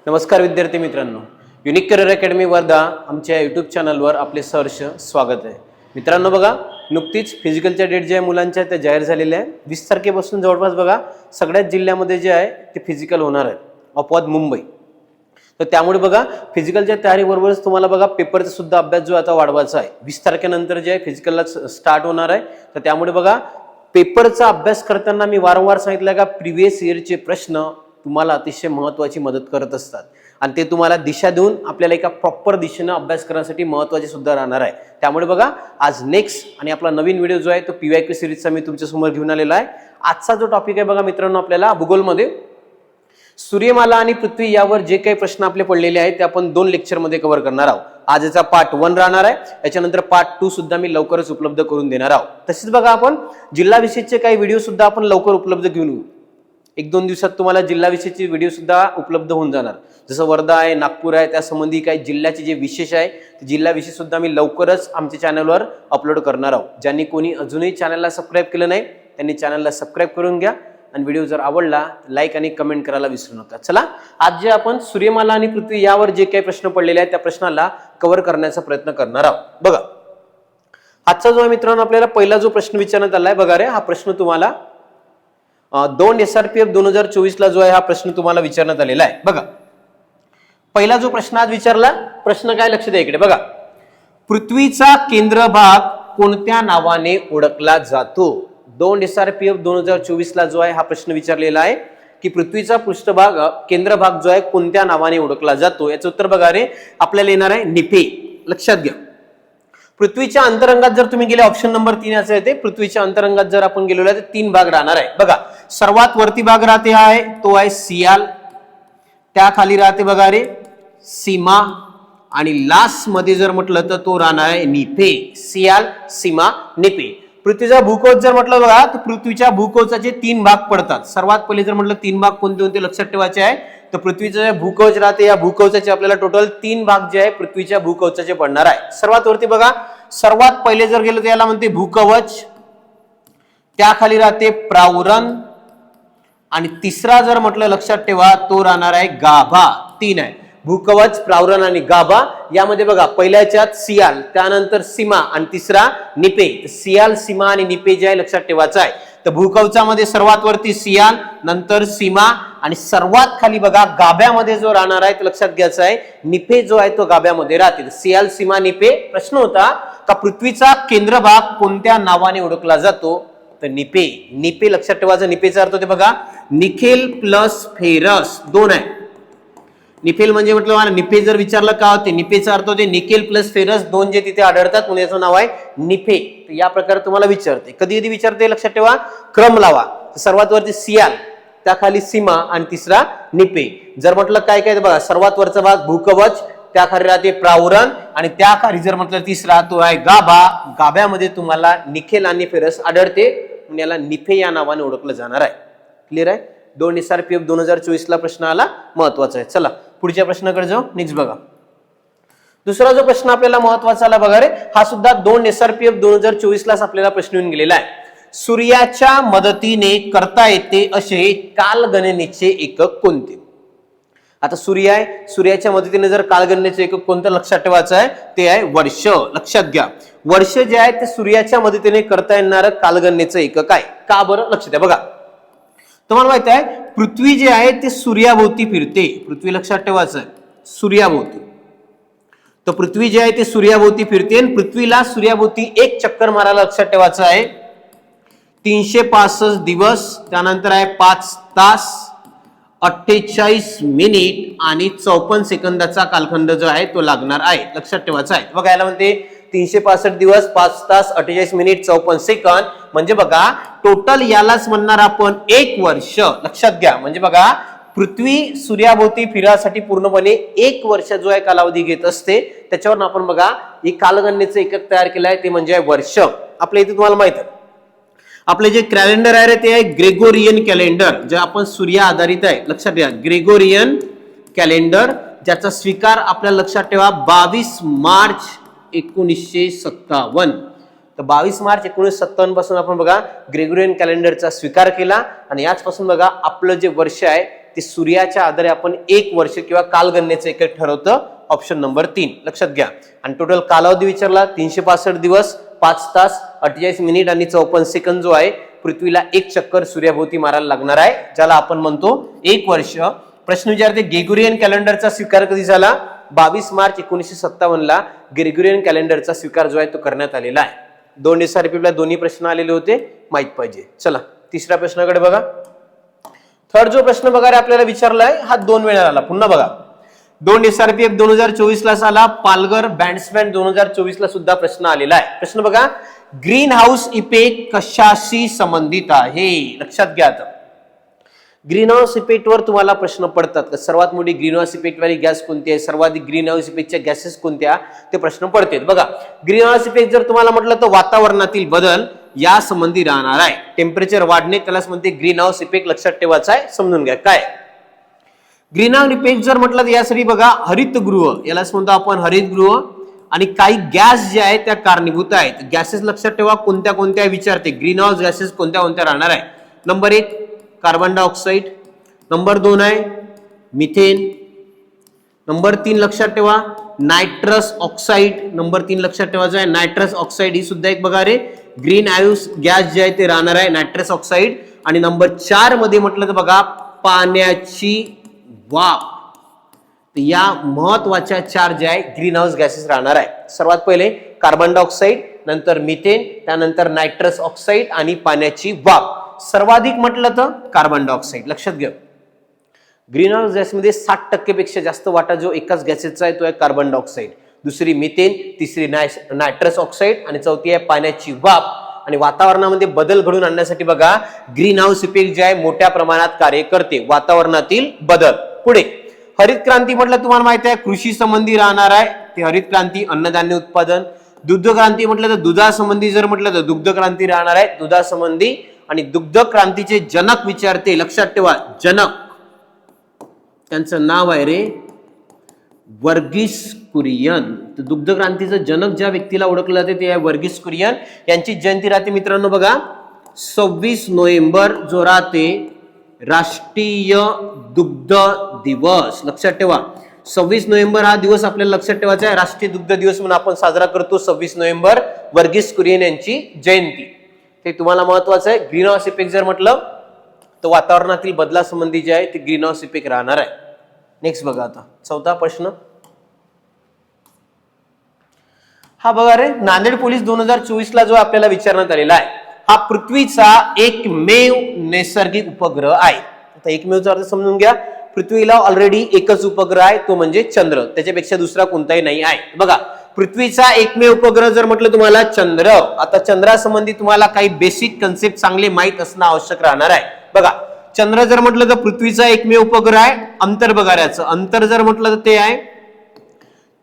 नमस्कार विद्यार्थी मित्रांनो, युनिक करिअर अकॅडमी वर्धा आमच्या यूट्यूब चॅनलवर आपले सहर्ष स्वागत आहे. मित्रांनो बघा, नुकतीच फिजिकलच्या डेट ज्या मुलांच्या त्या जाहीर झालेल्या आहे. 20 तारखेपासून जवळपास बघा सगळ्याच जिल्ह्यामध्ये जे आहे ते फिजिकल होणार आहे, अपवाद मुंबई. तर त्यामुळे बघा फिजिकलच्या तयारीबरोबरच तुम्हाला बघा पेपरचा सुद्धा अभ्यास जो आता वाढवायचा आहे. 20 तारखेनंतर जे आहे फिजिकलला स्टार्ट होणार आहे. तर त्यामुळे बघा पेपरचा अभ्यास करताना मी वारंवार सांगितलं का प्रिव्हियस इयरचे प्रश्न तुम्हाला अतिशय महत्त्वाची मदत करत असतात आणि ते तुम्हाला दिशा देऊन आपल्याला एका प्रॉपर दिशेने अभ्यास करण्यासाठी महत्त्वाचे सुद्धा राहणार आहे. त्यामुळे बघा आज नेक्स्ट आणि आपला नवीन व्हिडिओ जो आहे तो PYQ सिरीजचा मी तुमच्या समोर घेऊन आलेला आहे. आजचा जो टॉपिक आहे बघा मित्रांनो, आपल्याला भूगोलमध्ये सूर्यमाला आणि पृथ्वी यावर जे काही प्रश्न आपले पडलेले आहेत ते आपण 2 लेक्चरमध्ये कव्हर करणार आहोत. आजचा पार्ट 1 राहणार आहे, याच्यानंतर पार्ट 2 सुद्धा मी लवकरच उपलब्ध करून देणार आहोत. तसेच बघा आपण जिल्हा विषयचे काही व्हिडिओ सुद्धा आपण लवकर उपलब्ध घेऊन येऊ. 1-2 दिवसात तुम्हाला जिल्हा विषयची व्हिडिओ सुद्धा उपलब्ध होऊन जाणार. जसं वर्धा आहे, नागपूर आहे, त्या संबंधी काही जिल्ह्याचे जे विशेष आहे ते जिल्हा विषय सुद्धा मी लवकरच आमच्या चॅनलवर अपलोड करणार आहोत. ज्यांनी कोणी अजूनही चॅनलला सबस्क्राईब केलं नाही त्यांनी चॅनलला सबस्क्राईब करून घ्या आणि व्हिडिओ जर आवडला लाईक आणि कमेंट करायला विसरू नका. चला आज जे आपण सूर्यमाला आणि पृथ्वी यावर जे काही प्रश्न पडलेले आहेत त्या प्रश्नाला कव्हर करण्याचा प्रयत्न करणार आहोत. बघा आजचा जो आहे मित्रांनो, आपल्याला पहिला जो प्रश्न विचारण्यात आलाय बघा रे, हा प्रश्न तुम्हाला 2 SRPF 2024 ला जो आहे हा प्रश्न तुम्हाला विचारण्यात आलेला आहे. बघा पहिला जो प्रश्न आज विचारला, प्रश्न काय लक्ष द्या इकडे बघा. पृथ्वीचा केंद्र भाग कोणत्या नावाने ओळखला जातो? 2 SRPF 2024 ला जो आहे हा प्रश्न विचारलेला आहे की पृथ्वीचा पृष्ठभाग केंद्र भाग जो आहे कोणत्या नावाने ओळखला जातो. याचं उत्तर बघा रे, आपल्याला येणार आहे निपे. लक्षात घ्या, पृथ्वीच्या अंतरंगात जर तुम्ही गेले ऑप्शन नंबर 3 असं येते. पृथ्वीच्या अंतरंगात जर आपण गेलो तर 3 भाग राहणार आहे. बघा सर्वात वरती भाग राहते आहे तो आहे सियाल, त्या खाली राहते बघा रे सीमा आणि लास्ट मध्ये जर म्हटलं तर तो राहणार आहे निपे. सियाल, सीमा, निपे. पृथ्वीचा भूकवच जर म्हटलं बघा तर पृथ्वीच्या भूकवचाचे 3 भाग पडतात. सर्वात पहिले जर म्हटलं 3 भाग कोणते कोणते लक्षात ठेवायचे आहे तर पृथ्वीचं जे भूकवच राहते या भूकवचाचे आपल्याला टोटल 3 भाग जे आहे पृथ्वीच्या भूकवचाचे पडणार आहे. सर्वात वरती बघा, सर्वात पहिले जर गेलो तर याला म्हणते भूकवच, त्या खाली राहते प्रावरण आणि तिसरा जर म्हटलं लक्षात ठेवा तो राहणार आहे गाभा. 3 आहे भूकवच, प्रावरण आणि गाभा. यामध्ये बघा पहिल्याच्यात सियाल, त्यानंतर सीमा आणि तिसरा निपे. सियाल, सीमा आणि निपे जे आहे लक्षात ठेवायचं आहे. तर भूकवचामध्ये सर्वात वरती सियाल, नंतर सीमा आणि सर्वात खाली बघा गाभ्यामध्ये जो राहणार आहे तो लक्षात घ्यायचा आहे निपे जो आहे तो गाभ्यामध्ये राहते. सियाल, सीमा, निपे. प्रश्न होता का पृथ्वीचा केंद्र भाग कोणत्या नावाने ओळखला जातो? तर निपे. निपे लक्षात ठेवायचं. निपेचा अर्थ होते बघा निखेल प्लस फेरस 2 आहे. निफेल म्हणजे म्हटलं मला निपे जर विचारलं का होते, निपेचा अर्थ होते निकेल प्लस फेरस 2 जे तिथे आढळतात म्हणून याचं नाव आहे निफे. या प्रकारे तुम्हाला विचारते, कधी कधी विचारते लक्षात ठेवा, क्रम लावा. सर्वात वरती सियाल, त्या खाली सीमा आणि तिसरा निपे. जर म्हटलं काय काय बघा, सर्वात वरचा भाग भूकवच, त्या खाली राहते प्रावरण आणि त्या खाली जर म्हटलं तिसरा तो आहे गाभा. गाभ्यामध्ये तुम्हाला निखेल आणि फेरस आढळते म्हणून याला निफे या नावाने ओळखलं जाणार आहे. क्लिअर आहे? 2 SRPF 2024 ला प्रश्न आला, महत्वाचा आहे. चला पुढच्या प्रश्नाकडे जाऊ. नेक्स्ट बघा, दुसरा जो प्रश्न आपल्याला महत्वाचा आला बघा रे, हा सुद्धा 2 SRPF 2024 लाच आपल्याला प्रश्न येऊन गेलेला आहे. सूर्याच्या मदतीने करता येते असे कालगणनेचे एकक कोणते? आता सूर्य आहे, सूर्याच्या मदतीने जर कालगणनेचे एकक कोणतं लक्षात ठेवायचं आहे ते आहे वर्ष. लक्षात घ्या, वर्ष जे आहे ते सूर्याच्या मदतीने करता येणारं कालगणनेचं एकक आहे. का बरं? लक्षात द्या. बघा तुम्हाला माहित आहे पृथ्वी जे आहे ते सूर्याभोवती फिरते. पृथ्वी लक्षात ठेवायचं आहे सूर्याभोवती. तर पृथ्वी जे आहे ते सूर्याभोवती फिरते आणि पृथ्वीला सूर्याभोवती एक चक्कर मारायला लक्षात ठेवायचं आहे 365 दिवस, त्यानंतर आहे 5 तास 48 मिनिट आणि 54 सेकंदाचा कालखंड जो आहे तो लागणार आहे. लक्षात ठेवायचा आहे. बघा याला म्हणते 365 दिवस 5 तास 48 मिनिट 54 सेकंद. म्हणजे बघा टोटल यालाच म्हणणार आपण 1 वर्ष. लक्षात घ्या, म्हणजे बघा पृथ्वी सूर्याभोवती फिरण्यासाठी पूर्णपणे 1 वर्ष जो आहे कालावधी घेत असते. त्याच्यावर आपण बघा एक कालगणनेचं एकक तयार केलं आहे ते म्हणजे वर्ष. आपल्या इथे तुम्हाला माहित आहे आपले जे कॅलेंडर आहे ते आहे ग्रेगोरियन कॅलेंडर, जे आपण सूर्य आधारित आहे. लक्षात घ्या ग्रेगोरियन कॅलेंडर, ज्याचा स्वीकार आपल्याला लक्षात ठेवा 22 मार्च 1957. तर 22 मार्च 1957 पासून आपण बघा ग्रेगोरियन कॅलेंडरचा स्वीकार केला आणि याचपासून बघा आपलं जे वर्ष आहे ते सूर्याच्या आधारे आपण 1 वर्ष किंवा कालगणनेचं एक ठरवतं. ऑप्शन नंबर 3 लक्षात घ्या. आणि टोटल कालावधी विचारला 365 दिवस 5 तास 48 मिनिट आणि 54 सेकंद जो आहे पृथ्वीला 1 चक्कर सूर्याभोवती मारायला लागणार आहे, ज्याला आपण म्हणतो 1 वर्ष. प्रश्न विचारते ग्रेगोरियन कॅलेंडरचा स्वीकार कधी झाला? 22 मार्च 1957 ला ग्रेगोरियन कॅलेंडरचा स्वीकार जो आहे तो करण्यात आलेला आहे. 2 SRPF दोन्ही प्रश्न आलेले होते, माहित पाहिजे. चला तिसऱ्या प्रश्नाकडे बघा. थर्ड जो प्रश्न बघा रे आपल्याला विचारलाय हा 2 वेळा आला. पुन्हा बघा 2 SRPF 2024 ला आला, पालघर बँड्समॅन 2024 ला सुद्धा प्रश्न आलेला आहे. प्रश्न बघा ग्रीन हाऊस इफेक्ट कशाशी संबंधित आहे? लक्षात घ्या. आता ग्रीन हाऊस इफेक्ट वर तुम्हाला प्रश्न पडतात का? सर्वात मोठी ग्रीन हाऊस इफेक्ट वाली गॅस कोणती आहे? सर्वाधिक ग्रीन हाऊस इफेक्टच्या गॅसेस कोणत्या? ते प्रश्न पडतात. बघा ग्रीन हाऊस इफेक्ट जर तुम्हाला म्हटलं तर वातावरणातील बदल या संबंधी राहणार आहे. टेम्परेचर वाढणे त्यालाच म्हणते ग्रीन हाऊस इफेक्ट. लक्षात ठेवायचा आहे, समजून घ्या काय ग्रीन हाऊस इफेक्ट जर म्हटलं तर यासाठी बघा हरितगृह यालाच म्हणतो आपण हरितगृह आणि काही गॅस जे आहेत त्या कारणीभूत आहेत. गॅसेस लक्षात ठेवा कोणत्या कोणत्या विचारते. ग्रीन हाऊस गॅसेस कोणत्या कोणत्या राहणार आहे? नंबर 1 कार्बन डायऑक्साईड, नंबर 2 आहे मिथेन, नंबर 3 लक्षात ठेवा नायट्रस ऑक्साईड, नंबर 3 लक्षात ठेवायचं आहे नायट्रस ऑक्साईड. ही सुद्धा एक बघा रे ग्रीन हाऊस गॅस जे आहे ते राहणार आहे नायट्रस ऑक्साईड. आणि नंबर 4 मध्ये म्हटलं तर बघा पाण्याची वाफ. या महत्वाच्या 4 जे आहे ग्रीन हाऊस गॅसेस राहणार आहे. सर्वात पहिले कार्बन डायऑक्साईड, नंतर मिथेन, त्यानंतर नायट्रस ऑक्साईड आणि पाण्याची वाफ. सर्वाधिक म्हटलं तर कार्बन डायऑक्साईड. लक्षात घ्या ग्रीन हाऊस गॅसमध्ये 60% पेक्षा जास्त वाटा जो एकाच गॅसेसचा आहे तो आहे कार्बन डायऑक्साईड, दुसरी मिथेन, तिसरी नायट्रस ऑक्साईड आणि चौथी आहे पाण्याची वाफ. आणि वातावरणामध्ये बदल घडून आणण्यासाठी बघा ग्रीन हाऊस इफेक्ट जे आहे मोठ्या प्रमाणात कार्य करते. वातावरणातील बदल. पुढे हरित क्रांती म्हटलं तुम्हाला माहिती आहे कृषी संबंधी राहणार आहे. ते हरित क्रांती अन्नधान्य उत्पादन. दुग्ध क्रांती म्हटलं तर दुधासंबंधी जर म्हटलं तर दुग्ध क्रांती राहणार आहे दुधासंबंधी. आणि दुग्ध क्रांतीचे जनक विचारते. लक्षात ठेवा जनक त्यांचं नाव आहे रे वर्गीस कुरियन. तर दुग्ध क्रांतीचं जनक ज्या व्यक्तीला ओळखलं जाते ते आहे वर्गीस कुरियन. यांची जयंती राहते मित्रांनो बघा 26 नोव्हेंबर जो राहते राष्ट्रीय दुग्ध दिवस. लक्षात ठेवा 26 नोव्हेंबर हा दिवस आपल्याला लक्षात ठेवायचा आहे. राष्ट्रीय दुग्ध दिवस म्हणून आपण साजरा करतो 26 नोव्हेंबर वर्गीस कुरियन यांची जयंती. ते तुम्हाला महत्वाचं आहे. ग्रीन हाऊस इफेक्ट जर म्हटलं तर वातावरणातील बदलासंबंधी जे आहे ते ग्रीन हाऊस इफेक्ट राहणार आहे. नेक्स्ट बघा आता चौथा प्रश्न हा बघा रे नांदेड पोलीस 2024 ला जो आपल्याला विचारण्यात आलेला आहे हा पृथ्वीचा एकमेव नैसर्गिक उपग्रह आहे. आता एकमेवचा अर्थ समजून घ्या. पृथ्वीला ऑलरेडी एकच उपग्रह आहे तो म्हणजे चंद्र, त्याच्यापेक्षा दुसरा कोणताही नाही आहे. बघा पृथ्वीचा एकमेव उपग्रह जर म्हटलं तुम्हाला चंद्र. आता चंद्रासंबंधी तुम्हाला काही बेसिक कन्सेप्ट चांगले माहित असणं आवश्यक राहणार आहे. बघा चंद्र जर म्हटलं तर पृथ्वीचा एकमेव उपग्रह आहे. अंतर बघा याचं अंतर जर म्हटलं तर ते आहे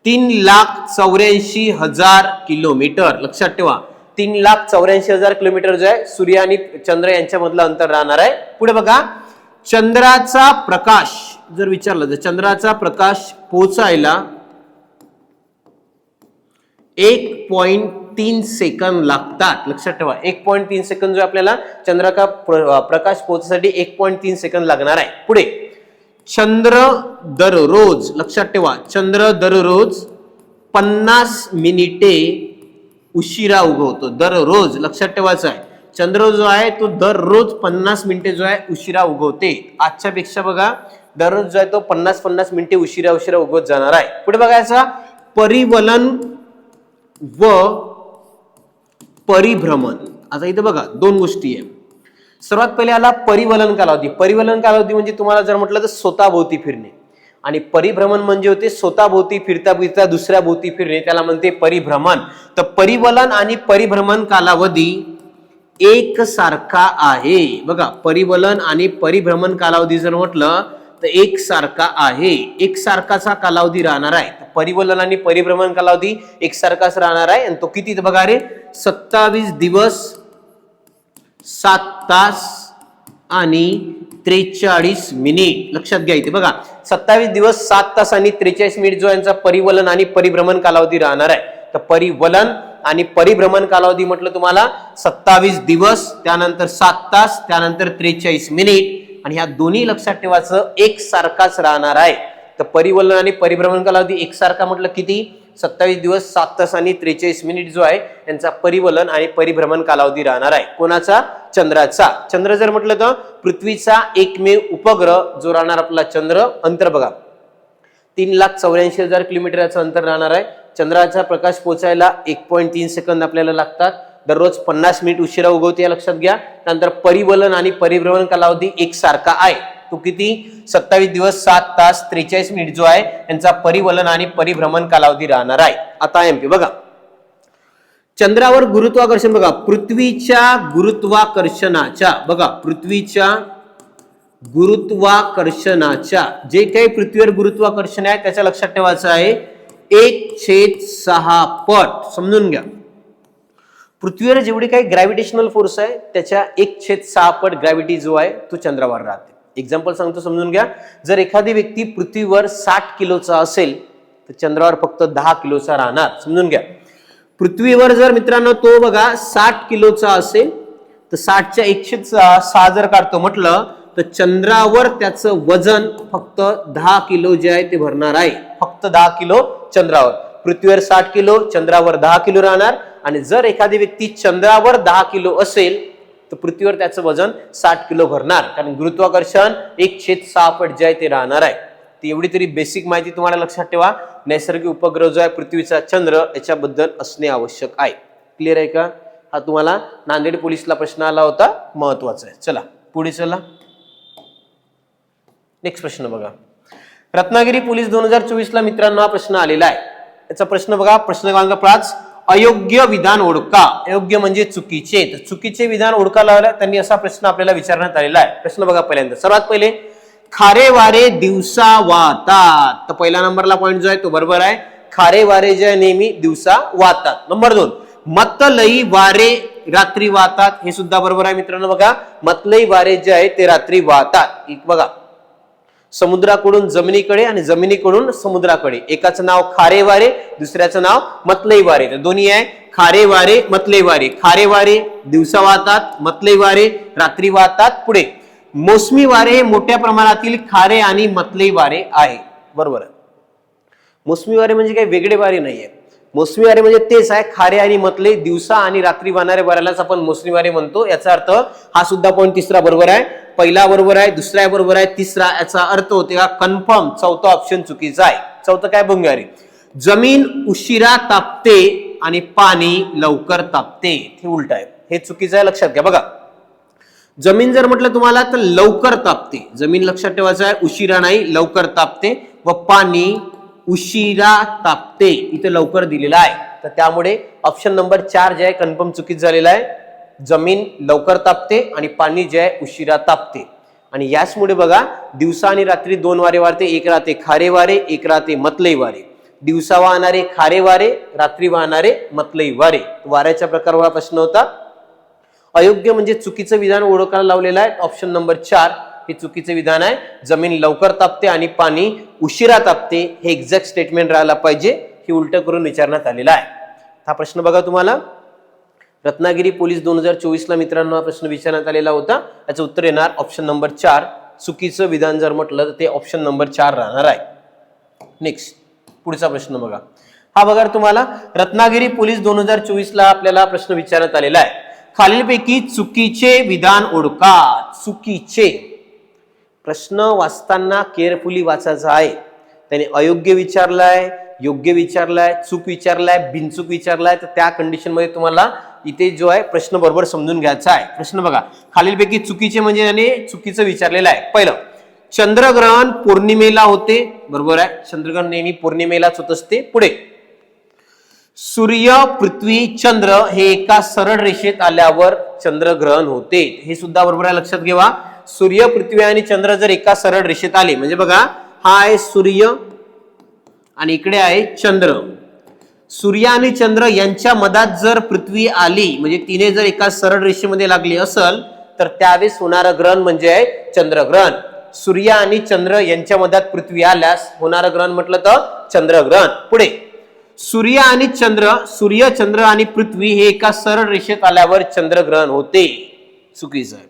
3,84,000 किलोमीटर. लक्षात ठेवा 3,84,000 किलोमीटर जो आहे सूर्य आणि चंद्र यांच्यामधलं अंतर राहणार आहे. पुढे बघा चंद्राचा प्रकाश जर विचारलं तर चंद्राचा प्रकाश पोहोचायला 1.3 सेकंद लागतात. लक्षात ठेवा 1.3 सेकंद जो आपल्याला चंद्राचा प्रकाश पोहोचण्यासाठी 1.3 सेकंद लागणार आहे. पुढे चंद्र दररोज लक्षात ठेवा चंद्र दररोज 50 मिनिटे उशिरा उगवतो. दररोज लक्षात ठेवायचं आहे चंद्र जो आहे तो दररोज 50 मिनिटे जो आहे उशिरा उगवते. आजच्या पेक्षा बघा दररोज जो आहे तो 50 मिनिटे उशिरा उगवत जाणार आहे. पुढे बघायचा परिवलन व परिभ्रमण. आता इथे बघा 2 गोष्टी आहे. सर्वात पहिले आला परिवलन कालावधी. परिवलन कालावधी म्हणजे तुम्हाला जर म्हटलं तर स्वतःभोवती फिरणे आणि परिभ्रमण म्हणजे होते स्वतःभोवती फिरता फिरता दुसऱ्या भोवती फिरणे, त्याला म्हणते परिभ्रमण. तर परिवलन आणि परिभ्रमण कालावधी एकसारखा आहे. बघा परिवलन आणि परिभ्रमण कालावधी जर म्हटलं तर एकसारखा आहे. एकसारखाचा कालावधी राहणार आहे. परिवलन आणि परिभ्रमण कालावधी एकसारखाच राहणार आहे. आणि तो किती बघा रे 27 दिवस 7 तास आणि 43 मिनिट. लक्षात घ्या इथे बघा 27 दिवस 7 तास आणि 43 मिनिट जो यांचा परिवलन आणि परिभ्रमण कालावधी राहणार आहे. तर परिवलन आणि परिभ्रमण कालावधी म्हटलं तुम्हाला 27 दिवस त्यानंतर 7 तास त्यानंतर 43 मिनिट. आणि ह्या दोन्ही लक्षात ठेवायचं एक सारखाच राहणार आहे. तर परिवलन आणि परिभ्रमण कालावधी एकसारखा म्हटलं किती 27 दिवस 7 तास आणि 43 मिनिट जो आहे यांचा परिवलन आणि परिभ्रमण कालावधी राहणार आहे. कोणाचा? चंद्राचा. चंद्र जर म्हटलं तर पृथ्वीचा एकमेव उपग्रह जो राहणार आपला चंद्र. अंतर बघा 3,84,000 किलोमीटरचं अंतर राहणार आहे. चंद्राचा प्रकाश पोहोचायला 1.3 सेकंद आपल्याला लागतात. दररोज 50 मिनिट उशिरा उगवते या लक्षात घ्या. त्यानंतर परिवलन आणि परिभ्रमण कालावधी एकसारखा आहे. तो किती 27 दिवस 7 तास 43 मिनिट जो आहे यांचा परिवलन आणि परिभ्रमण कालावधी राहणार आहे. आता एमपी बघा चंद्रावर गुरुत्वाकर्षण बघा पृथ्वीच्या गुरुत्वाकर्षणाच्या बघा पृथ्वीच्या गुरुत्वाकर्षणाच्या जे काही पृथ्वीवर गुरुत्वाकर्षण आहे त्याच्या लक्षात ठेवायचं आहे 1/6 पट. समजून घ्या पृथ्वीवर जेवढी काही ग्रॅव्हिटेशनल फोर्स आहे त्याच्या 1/6 पट ग्रॅव्हिटी जो आहे तो चंद्रावर राहते. एक्झाम्पल सांगतो समजून घ्या. जर एखादी व्यक्ती पृथ्वीवर 60 किलोचा असेल तर चंद्रावर फक्त 10 किलोचा राहणार. समजून घ्या पृथ्वीवर जर मित्रांनो तो बघा 60 किलोचा असेल तर 60च्या 1/6 जर काढतो म्हटलं तर चंद्रावर त्याचं वजन फक्त 10 किलो जे आहे ते भरणार आहे. फक्त 10 किलो चंद्रावर. पृथ्वीवर 60 किलो चंद्रावर 10 किलो राहणार. आणि जर एखादी व्यक्ती चंद्रावर 10 किलो असेल तर पृथ्वीवर त्याचं वजन 60 किलो भरणार. कारण गुरुत्वाकर्षण 1/6 पट जे आहे ते राहणार आहे. ती एवढी तरी बेसिक माहिती तुम्हाला लक्षात ठेवा. नैसर्गिक उपग्रह जो आहे पृथ्वीचा चंद्र याच्याबद्दल असणे आवश्यक आहे. क्लिअर आहे का? हा तुम्हाला नांदेड पोलीसला प्रश्न आला होता, महत्वाचा आहे. चला पुढे चला. नेक्स्ट प्रश्न बघा रत्नागिरी पोलीस 2024 ला मित्रांनो हा प्रश्न आलेला आहे. याचा प्रश्न बघा प्रश्न क्रमांक 5 अयोग्य विधान ओळखा. अयोग्य म्हणजे चुकीचे. तर चुकीचे विधान ओळखा लावला त्यांनी असा प्रश्न आपल्याला विचारण्यात आलेला आहे. प्रश्न बघा पहिल्यांदा सर्वात पहिले खारे वारे दिवसा वाहतात. तर पहिला नंबरला पॉईंट जो आहे तो बरोबर आहे. खारे वारे जे नेहमी दिवसा वाहतात. नंबर 2 मतलई वारे रात्री वाहतात. हे सुद्धा बरोबर आहे मित्रांनो. बघा मतलई वारे जे आहे ते रात्री वाहतात. बघा समुद्राकडून जमिनीकडे आणि जमिनीकडून समुद्राकडे. एकाचं नाव खारे वारे दुसऱ्याचं नाव मतलई वारे. तर दोन्ही आहे खारे वारे मतलई वारे. खारे वारे दिवसा वाहतात, मतलई वारे रात्री वाहतात. पुढे मोसमी वारे हे मोठ्या प्रमाणातील खारे आणि मतलई वारे आहे. बरोबर आहे. मोसमी वारे म्हणजे काही वेगळे वारे नाहीये. मोसमी वारे म्हणजे तेच आहे खारे आणि मतलई दिवसा आणि रात्री वाहणारे वाऱ्यालाच आपण मोसमी वारे म्हणतो. याचा अर्थ हा सुद्धा पॉईंट तिसरा बरोबर आहे. पहिला बरोबर आहे, दुसरा बरोबर आहे, तिसरा याचा अर्थ होते का कन्फर्म. चौथा ऑप्शन चुकीचा आहे. चौथं काय बंगारी जमीन उशिरा तापते आणि पाणी लवकर तापते. हे उलट आहे. हे चुकीचं आहे लक्षात घ्या. बघा जमीन जर म्हटलं तुम्हाला तर लवकर तापते. जमीन लक्षात ठेवायचं आहे उशिरा नाही लवकर तापते. व पाणी उशिरा तापते इथे लवकर दिलेला आहे. तर त्यामुळे ऑप्शन नंबर 4 जे आहे कन्फर्म चुकीचं झालेला आहे. जमीन लवकर तापते आणि पाणी जे आहे उशिरा तापते. आणि याचमुळे बघा दिवसा आणि रात्री 2 वारे वारते. एक राहते खारे वारे, एक राहते मतलई वारे. दिवसा वाहणारे खारे वारे, रात्री वाहणारे मतलई वारे. वाऱ्याच्या प्रकारावर प्रश्न होता. अयोग्य म्हणजे चुकीचं विधान ओळखायला लावलेलं आहे. ऑप्शन नंबर 4 हे चुकीचे विधान आहे. जमीन लवकर तापते आणि पाणी उशिरा तापते हे एक्झॅक्ट स्टेटमेंट राहायला पाहिजे. हे उलट करून विचारण्यात आलेला आहे. हा प्रश्न बघा तुम्हाला रत्नागिरी पोलीस 2024 ला मित्रांनो हा प्रश्न विचारण्यात आलेला होता. याचं उत्तर येणार ऑप्शन नंबर 4. चुकीचं विधान जर म्हटलं तर ते ऑप्शन नंबर 4 राहणार आहे. नेक्स्ट पुढचा प्रश्न बघा. हा बघा तुम्हाला रत्नागिरी पोलीस 2024 ला आपल्याला प्रश्न विचारण्यात आलेला आहे. खालीलपैकी चुकीचे विधान ओळखा. चुकीचे प्रश्न वाचताना केअरफुली वाचायचा आहे. त्याने अयोग्य विचारलाय, योग्य विचारलाय, चूक विचारलाय, बिनचूक विचारलाय. तर त्या कंडिशन मध्ये तुम्हाला इथे जो आहे प्रश्न बरोबर समजून घ्यायचा आहे. प्रश्न बघा खालीलपैकी चुकीचे म्हणजे याने चुकीचं विचारलेलं आहे. पहिलं चंद्रग्रहण पौर्णिमेला होते. बरोबर आहे. चंद्रग्रहण नेहमी पौर्णिमेलाच होत असते. पुढे सूर्य पृथ्वी चंद्र हे एका सरळ रेषेत आल्यावर चंद्रग्रहण होते. हे सुद्धा बरोबर आहे लक्षात घ्या. सूर्य पृथ्वी आणि चंद्र जर एका सरळ रेषेत आले म्हणजे बघा हा आहे सूर्य आणि इकडे आहे चंद्र. सूर्य आणि चंद्र यांच्या मधात जर पृथ्वी आली म्हणजे तिने जर एका सरळ रेषेमध्ये लागली असेल तर त्यावेळेस होणारं ग्रहण म्हणजे आहे चंद्रग्रहण. सूर्य आणि चंद्र यांच्या मधात पृथ्वी आल्यास होणारं ग्रहण म्हटलं तर चंद्रग्रहण. पुढे सूर्य आणि चंद्र, सूर्य चंद्र आणि पृथ्वी हे एका सरळ रेषेत आल्यावर चंद्रग्रहण होते. चुकीचं आहे.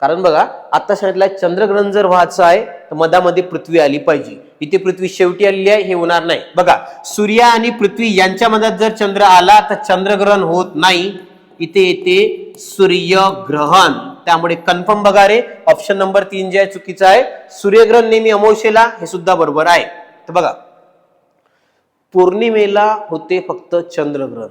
कारण बघा आता सांगितलंय चंद्रग्रहण जर व्हायचं आहे तर मधामध्ये पृथ्वी आली पाहिजे. इथे पृथ्वी शेवटी आलेली आहे, हे होणार नाही. बघा सूर्य आणि पृथ्वी यांच्या मधात जर चंद्र आला तर चंद्रग्रहण होत नाही. इथे येते सूर्यग्रहण. त्यामुळे कन्फर्म बघा रे, ऑप्शन नंबर 3 जे आहे चुकीचा आहे. सूर्यग्रहण नेहमी अमावस्येला, हे सुद्धा बरोबर आहे. तर बघा पौर्णिमेला होते फक्त चंद्रग्रहण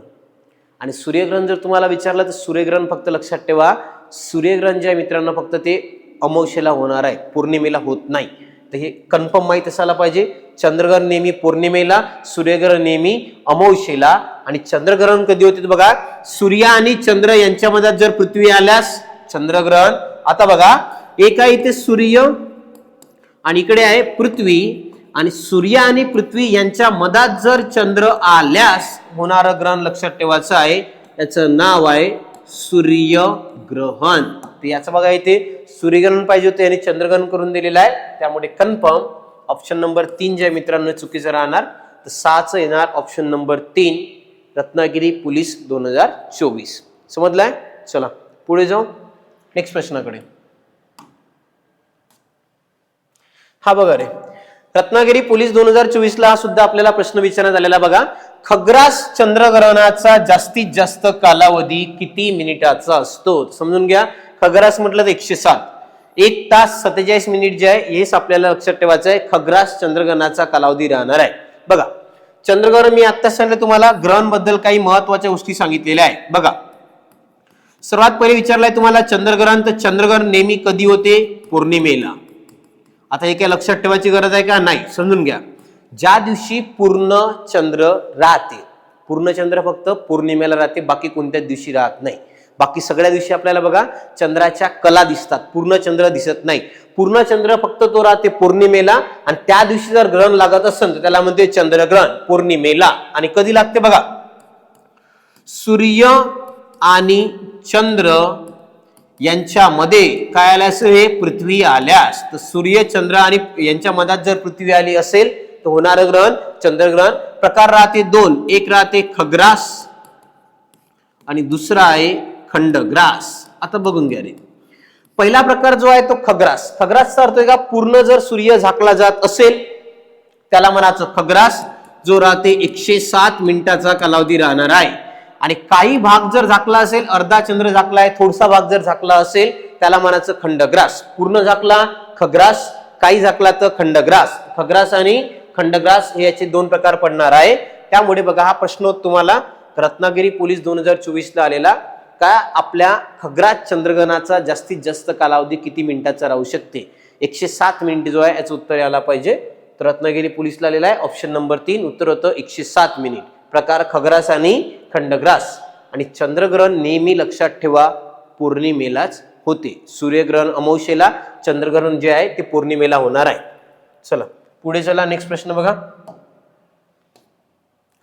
आणि सूर्यग्रहण जर तुम्हाला विचारलं तर सूर्यग्रहण फक्त लक्षात ठेवा, सूर्यग्रहण जे आहे मित्रांनो फक्त ते अमावस्येला होणार आहे, पौर्णिमेला होत नाही. तर हे कन्फर्म माहित असायला पाहिजे. चंद्रग्रहण नेहमी पौर्णिमेला, सूर्यग्रहण नेहमी अमावस्येला. आणि चंद्रग्रहण कधी होते बघा, सूर्य आणि चंद्र यांच्या मधात जर पृथ्वी आल्यास चंद्रग्रहण. आता बघा एक आहे इथे सूर्य आणि इकडे आहे पृथ्वी, आणि सूर्य आणि पृथ्वी यांच्या मधात जर चंद्र आल्यास होणारं ग्रहण लक्षात ठेवायचं आहे. याचं नाव आहे सूर्यग्रहण. तर याचं बघा इथे सूर्यग्रहण पाहिजे होते आणि चंद्रग्रहण करून दिलेलं आहे. त्यामुळे कन्फर्म ऑप्शन नंबर 3 जे मित्रांनो चुकीचं राहणार. तर 6चं येणार ऑप्शन नंबर 3, रत्नागिरी पोलीस 2024. समजलाय? चला पुढे जाऊ नेक्स्ट प्रश्नाकडे. हा बघा रे, रत्नागिरी पोलीस 2024 ला सुद्धा आपल्याला प्रश्न विचारण्यात आलेला. बघा खग्रास चंद्रग्रहणाचा जास्तीत जास्त कालावधी किती मिनिटाचा असतो? समजून घ्या. खग्रास म्हटलं तर 107, 1 तास 47 मिनिट जे आहे हेच आपल्याला लक्षात ठेवायचं आहे. खग्रास चंद्रग्रहणाचा कालावधी राहणार आहे. बघा चंद्रग्रहण मी आता सांगितलं तुम्हाला, ग्रहण बद्दल काही महत्वाच्या गोष्टी सांगितलेल्या आहे. बघा सर्वात पहिले विचारलाय तुम्हाला चंद्रग्रहण, तर चंद्रग्रहण नेहमी कधी होते? पौर्णिमेला. आता हे काय लक्षात ठेवायची गरज आहे का? नाही. समजून घ्या. ज्या दिवशी पूर्ण चंद्र राहते, पूर्ण चंद्र फक्त पौर्णिमेला राहते, बाकी कोणत्याच दिवशी राहत नाही. बाकी सगळ्या दिवशी आपल्याला बघा चंद्राच्या कला दिसतात, पूर्ण चंद्र दिसत नाही. पूर्ण चंद्र फक्त तो राहते पौर्णिमेला, आणि त्या दिवशी जर ग्रहण लागत असेल तर त्याला म्हणते चंद्रग्रहण पौर्णिमेला. आणि कधी लागते बघा, सूर्य आणि चंद्र यांच्यामध्ये काय आल्यास हे पृथ्वी आल्यास. तर सूर्य चंद्र आणि यांच्या मधात जर पृथ्वी आली असेल तर होणारं ग्रहण चंद्रग्रहण. प्रकार राहते 2, एक राहते खग्रास आणि दुसरा आहे खंडग्रास. आता बघून घ्या रे, पहिला प्रकार जो आहे तो खग्रास. खग्रासचा अर्थ आहे का, पूर्ण जर सूर्य झाकला जात असेल त्याला म्हणायचं खग्रास, जो राहते 107 मिनिटाचा कालावधी राहणार आहे. आणि काही भाग जर झाकला असेल, अर्धा चंद्र झाकला आहे, थोडासा भाग जर झाकला असेल त्याला म्हणायचं खंडग्रास. पूर्ण झाकला खग्रास, काही झाकला तर खंडग्रास. खग्रास आणि खंडग्रास हे याचे 2 प्रकार पडणार आहे. त्यामुळे बघा हा प्रश्न तुम्हाला रत्नागिरी पोलीस 2024 ला आलेला, का आपल्या खग्रास चंद्रग्रहणाचा जास्तीत जास्त कालावधी किती मिनिटाचा राहू शकते? 107 मिनिट जो आहे याचं उत्तर यायला पाहिजे. तर रत्नागिरी पोलीसला आलेला आहे ऑप्शन नंबर 3, उत्तर होतं 107 मिनिट. प्रकार खग्रास आणि खंडग्रास. आणि चंद्रग्रहण नेहमी लक्षात ठेवा पौर्णिमेलाच होते. सूर्यग्रहण अमावस्येला, चंद्रग्रहण जे आहे ते पौर्णिमेला होणार आहे. चला पुढे चला, नेक्स्ट प्रश्न बघा.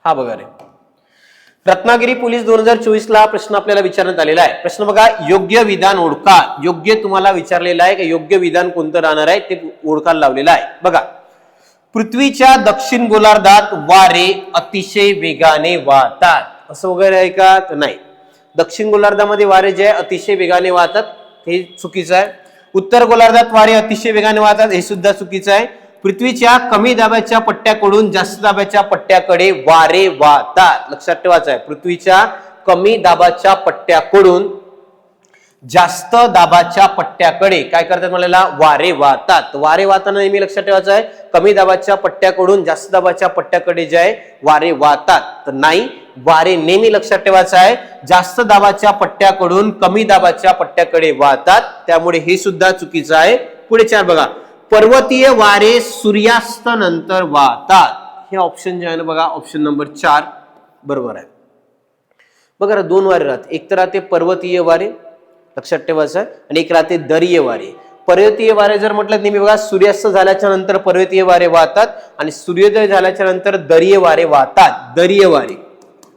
हा बघा रे, रत्नागिरी पोलीस 2024 ला प्रश्न आपल्याला विचारण्यात आलेला आहे. प्रश्न बघा, योग्य विधान ओळखा. योग्य तुम्हाला विचारलेलं आहे की योग्य विधान कोणतं राहणार आहे ते ओळखायला लावलेलं आहे. बघा पृथ्वीच्या दक्षिण गोलार्धात वारे अतिशय वेगाने वाहतात, असं वगैरे आहे का? तर नाही. दक्षिण गोलार्धामध्ये वारे जे आहे अतिशय वेगाने वाहतात हे चुकीचं आहे. उत्तर गोलार्धात वारे अतिशय वेगाने वाहतात हे सुद्धा चुकीचं आहे. पृथ्वीच्या कमी दाबाच्या पट्ट्याकडून जास्त दाबाच्या पट्ट्याकडे वारे वाहतात. लक्षात ठेवायचं आहे, पृथ्वीच्या कमी दाबाच्या पट्ट्याकडून जास्त दाबाच्या पट्ट्याकडे काय करतात मला? वारे वाहतात. वारे वाहताना नेहमी लक्षात ठेवायचं आहे, कमी दाबाच्या पट्ट्याकडून जास्त दाबाच्या पट्ट्याकडे जे आहे वारे वाहतात. तर नाही, वारे नेहमी लक्षात ठेवायचं आहे जास्त दाबाच्या पट्ट्याकडून कमी दाबाच्या पट्ट्याकडे वाहतात. त्यामुळे हे सुद्धा चुकीचं आहे. पुढे 4 बघा, पर्वतीय वारे सूर्यास्त नंतर वाहतात. हे ऑप्शन जे आहे ना बघा, ऑप्शन नंबर 4 बरोबर आहे. बघा 2 वारे राहते, एक तर राहते पर्वतीय वारे लक्षात ठेवायचं आहे, आणि एक राहते दरीय वारे. पर्वतीय वारे जर म्हटलं नेहमी बघा सूर्यास्त झाल्याच्या नंतर पर्वतीय वारे वाहतात आणि सूर्योदय झाल्याच्या नंतर दरीय वारे वाहतात. दरीय वारे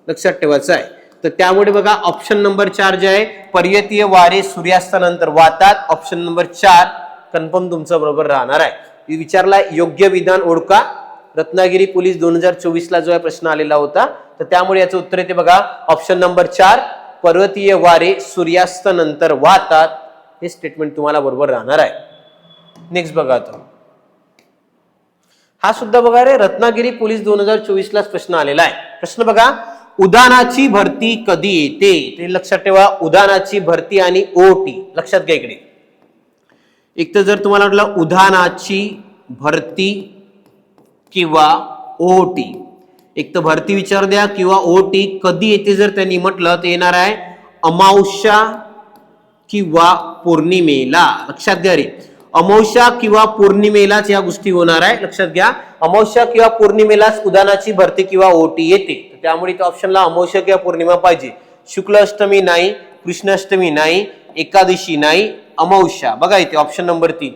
लक्षात ठेवायचं आहे. तर त्यामुळे बघा ऑप्शन नंबर 4 जे आहे, पर्वतीय वारे सूर्यास्तानंतर वाहतात, ऑप्शन नंबर 4 कन्फर्म तुमचं बरोबर राहणार आहे. विचारला योग्य विधान ओळखा. रत्नागिरी पोलीस 2024 ला जो आहे प्रश्न आलेला होता, तर त्यामुळे याचं उत्तर येते बघा ऑप्शन नंबर 4, पर्वतीय वारे सूर्यास्त नंतर वाहतात. हे स्टेटमेंट तुम्हाला बरोबर राहणार आहे. नेक्स्ट बघा आता, हा सुद्धा बघा रे रत्नागिरी पोलीस 2024 ला प्रश्न आलेला आहे. प्रश्न बघा, उदानाची भरती कधी येते? ते लक्षात ठेवा, उदानाची भरती आणि ओटी लक्षात घ्या. इकडे एक तर जर तुम्हाला म्हटलं उदानाची भरती किंवा ओटी, एक तर भरती विचार द्या किंवा ओटी कधी येते जर त्यांनी म्हटलं तर येणार आहे अमावस्या किंवा पौर्णिमेला. लक्षात घ्या रे, अमावस्या किंवा पौर्णिमेलाच या गोष्टी होणार आहे. लक्षात घ्या, अमावस्या किंवा पौर्णिमेलाच उदानाची भरती किंवा ओटी येते. त्यामुळे त्या ऑप्शनला अमावस्या किंवा पौर्णिमा पाहिजे. शुक्ल अष्टमी नाही, कृष्ण अष्टमी नाही, एकादशी नाही, अमावस्या. बघा इथे ऑप्शन नंबर 3.